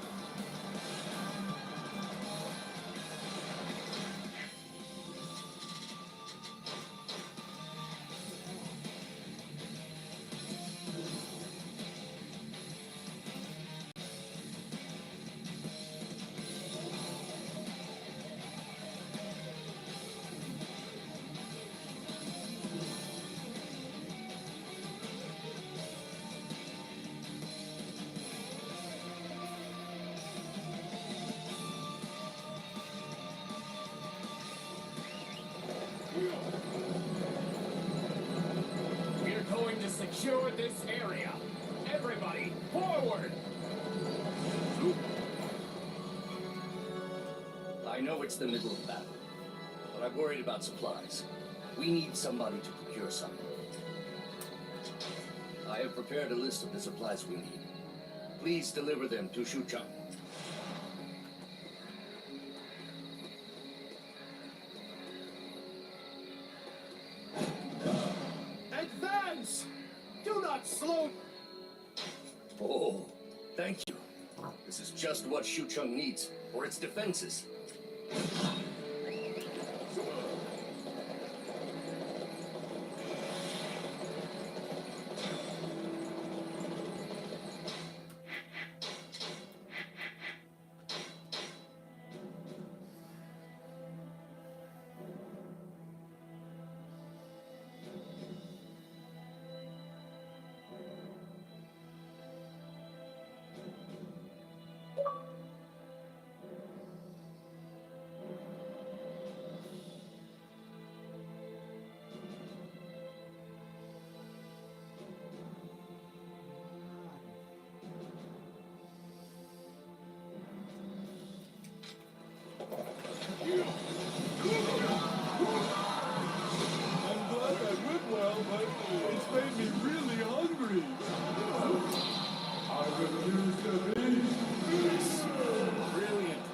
We're going to secure this area. Everybody, forward! I know it's the middle of battle, but I'm worried about supplies. We need somebody to procure some. I have prepared a list of the supplies we need. Please deliver them to Shuchang. Advance! Do not slow... Oh, Thank you. This is just what Xucheng needs for its defenses. I'm glad that went well, but it's made me really hungry. I refuse to be. Brilliant.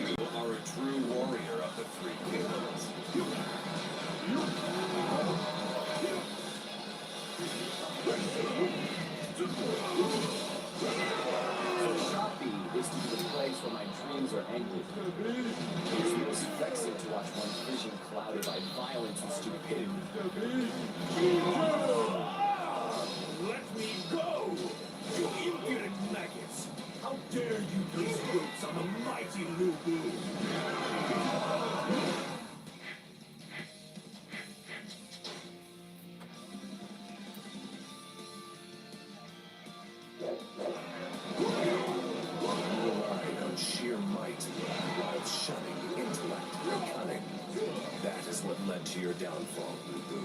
You are a true warrior of the Three Kingdoms. So Shopee is to be the place where my dreams are anchored. It is most vexing to watch one's vision clouded by violence and stupidity. Let me go! You impudent maggots! How dare you place roots on the mighty Lu Bu! Rely on sheer might while shunning intellect and cunning. That is what led to your downfall, Lu Bu.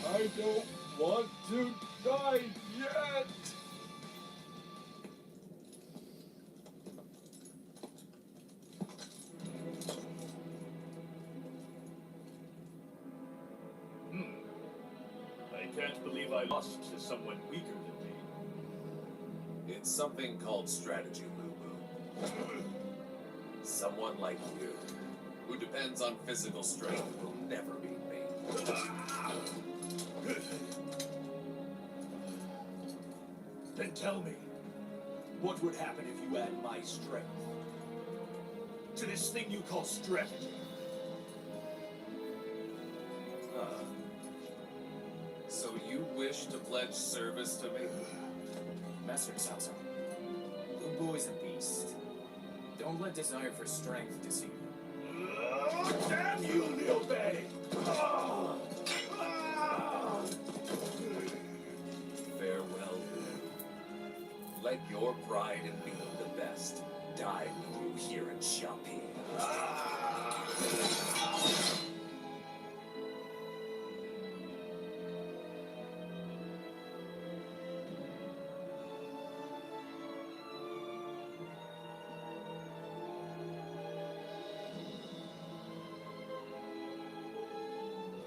I don't want to die yet. I can't believe I lost to someone weaker than me. It's something called strategy, Lu Bu. Someone like you, who depends on physical strength, will never beat me. Then tell me, what would happen if you add my strength to this thing you call strategy? So you wish to pledge service to me? Master Cao Cao, Lu Bu is a beast. Don't let desire for strength deceive you. Damn you, Liu Bei! Farewell, Lu. Let your pride in being the best die with you here in Xiaoping.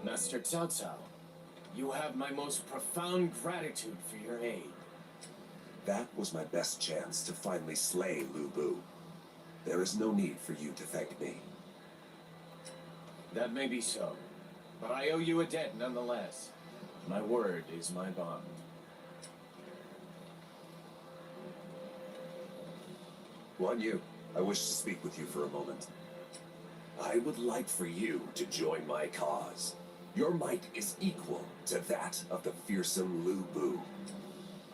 Master Cao Cao, you have my most profound gratitude for your aid. That was my best chance to finally slay Lu Bu. There is no need for you to thank me. That may be so, but I owe you a debt nonetheless. My word is my bond. Guan Yu, I wish to speak with you for a moment. I would like for you to join my cause. Your might is equal to that of the fearsome Lu Bu.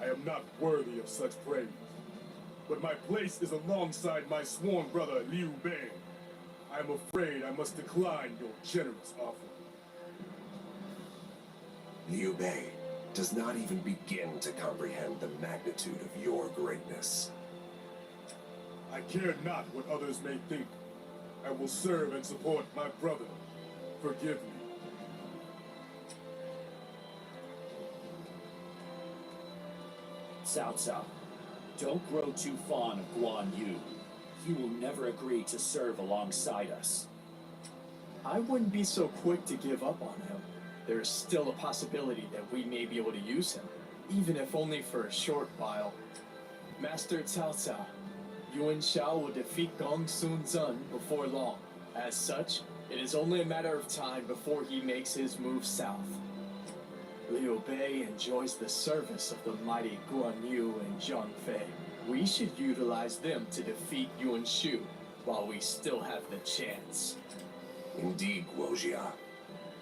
I am not worthy of such praise, but my place is alongside my sworn brother Liu Bei. I am afraid I must decline your generous offer. Liu Bei does not even begin to comprehend the magnitude of your greatness. I care not what others may think. I will serve and support my brother. Forgive me. Cao Cao, Don't grow too fond of Guan Yu. He will never agree to serve alongside us. I wouldn't be so quick to give up on him. There is still a possibility that we may be able to use him, even if only for a short while. Master Cao Cao, Yuan Shao will defeat Gong Sun Zun before long. As such, it is only a matter of time before he makes his move south. Liu Bei enjoys the service of the mighty Guan Yu and Zhang Fei. We should utilize them to defeat Yuan Shu while we still have the chance. Indeed, Guojia.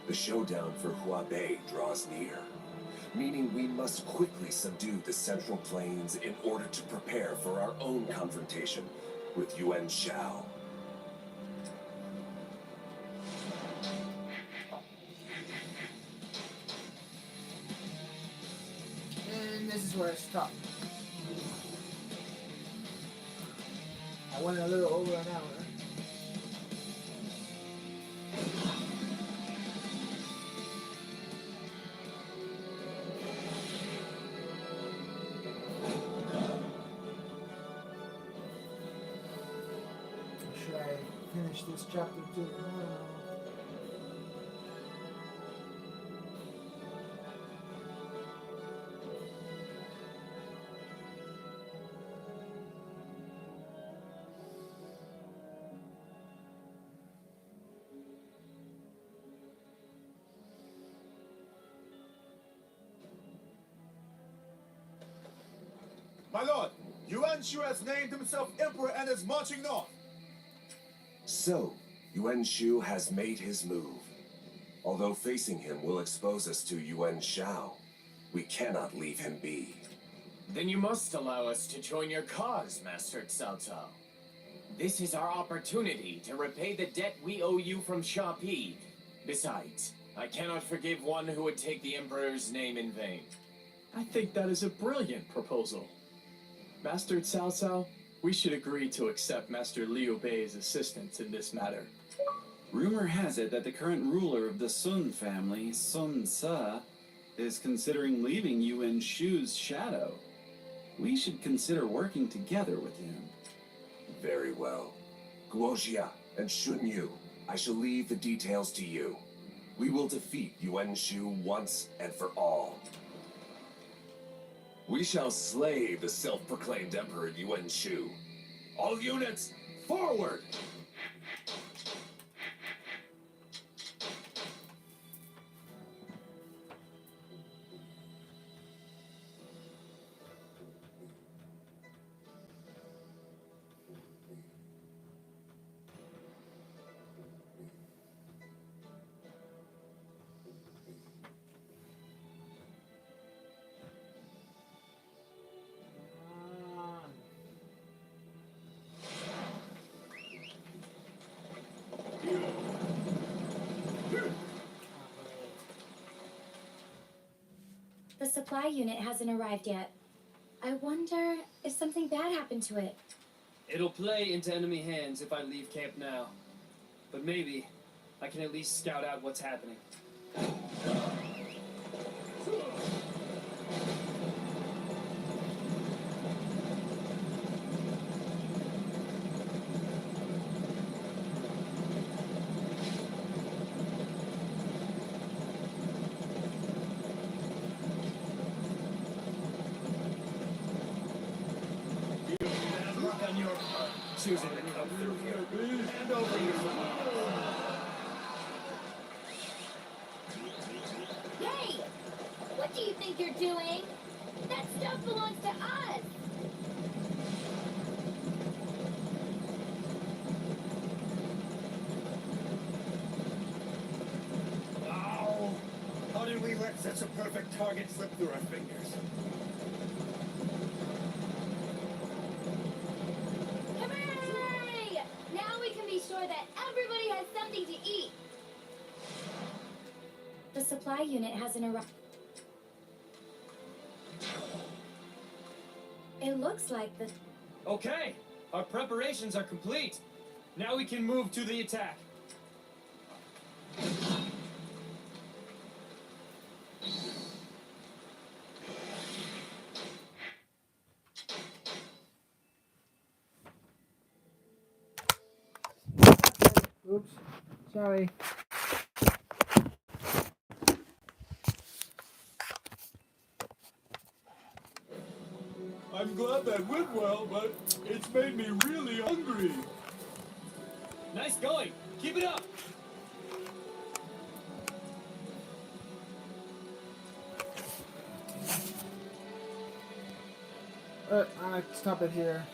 The showdown for Huabei draws near, meaning we must quickly subdue the Central Plains in order to prepare for our own confrontation with Yuan Shao. And this is where I stop. I went a little over an hour. Should I finish this chapter too? My lord, Yuan Shu has named himself emperor and is marching north. So, Yuan Shu has made his move. Although facing him will expose us to Yuan Shao, we cannot leave him be. Then you must allow us to join your cause, Master Cao Cao. This is our opportunity to repay the debt we owe you from Shapi. Besides, I cannot forgive one who would take the Emperor's name in vain. I think that is a brilliant proposal. Master Cao Cao, we should agree to accept Master Liu Bei's assistance in this matter. Rumor has it that the current ruler of the Sun family, Sun Ce, is considering leaving Yuan Shu's shadow. We should consider working together with him. Very well. Guojia and Shun Yu, I shall leave the details to you. We will defeat Yuan Shu once and for all. We shall slay the self-proclaimed Emperor Yuan Shu. All units, forward! The supply unit hasn't arrived yet. I wonder if something bad happened to it. It'll play into enemy hands if I leave camp now. But maybe I can at least scout out what's happening. On your part, choosing to come through here. Hand over your Hey! What do you think you're doing? That stuff belongs to us! Ow! How did we let such a perfect target slip through our fingers? Hooray! Now we can be sure that everybody has something to eat. The supply unit hasn't arrived. It looks like the... Okay, our preparations are complete. Now we can move to the attack. Oops. Sorry. I'm glad that went well, but it's made me really hungry. Nice going. Keep it up. I'll stop it here.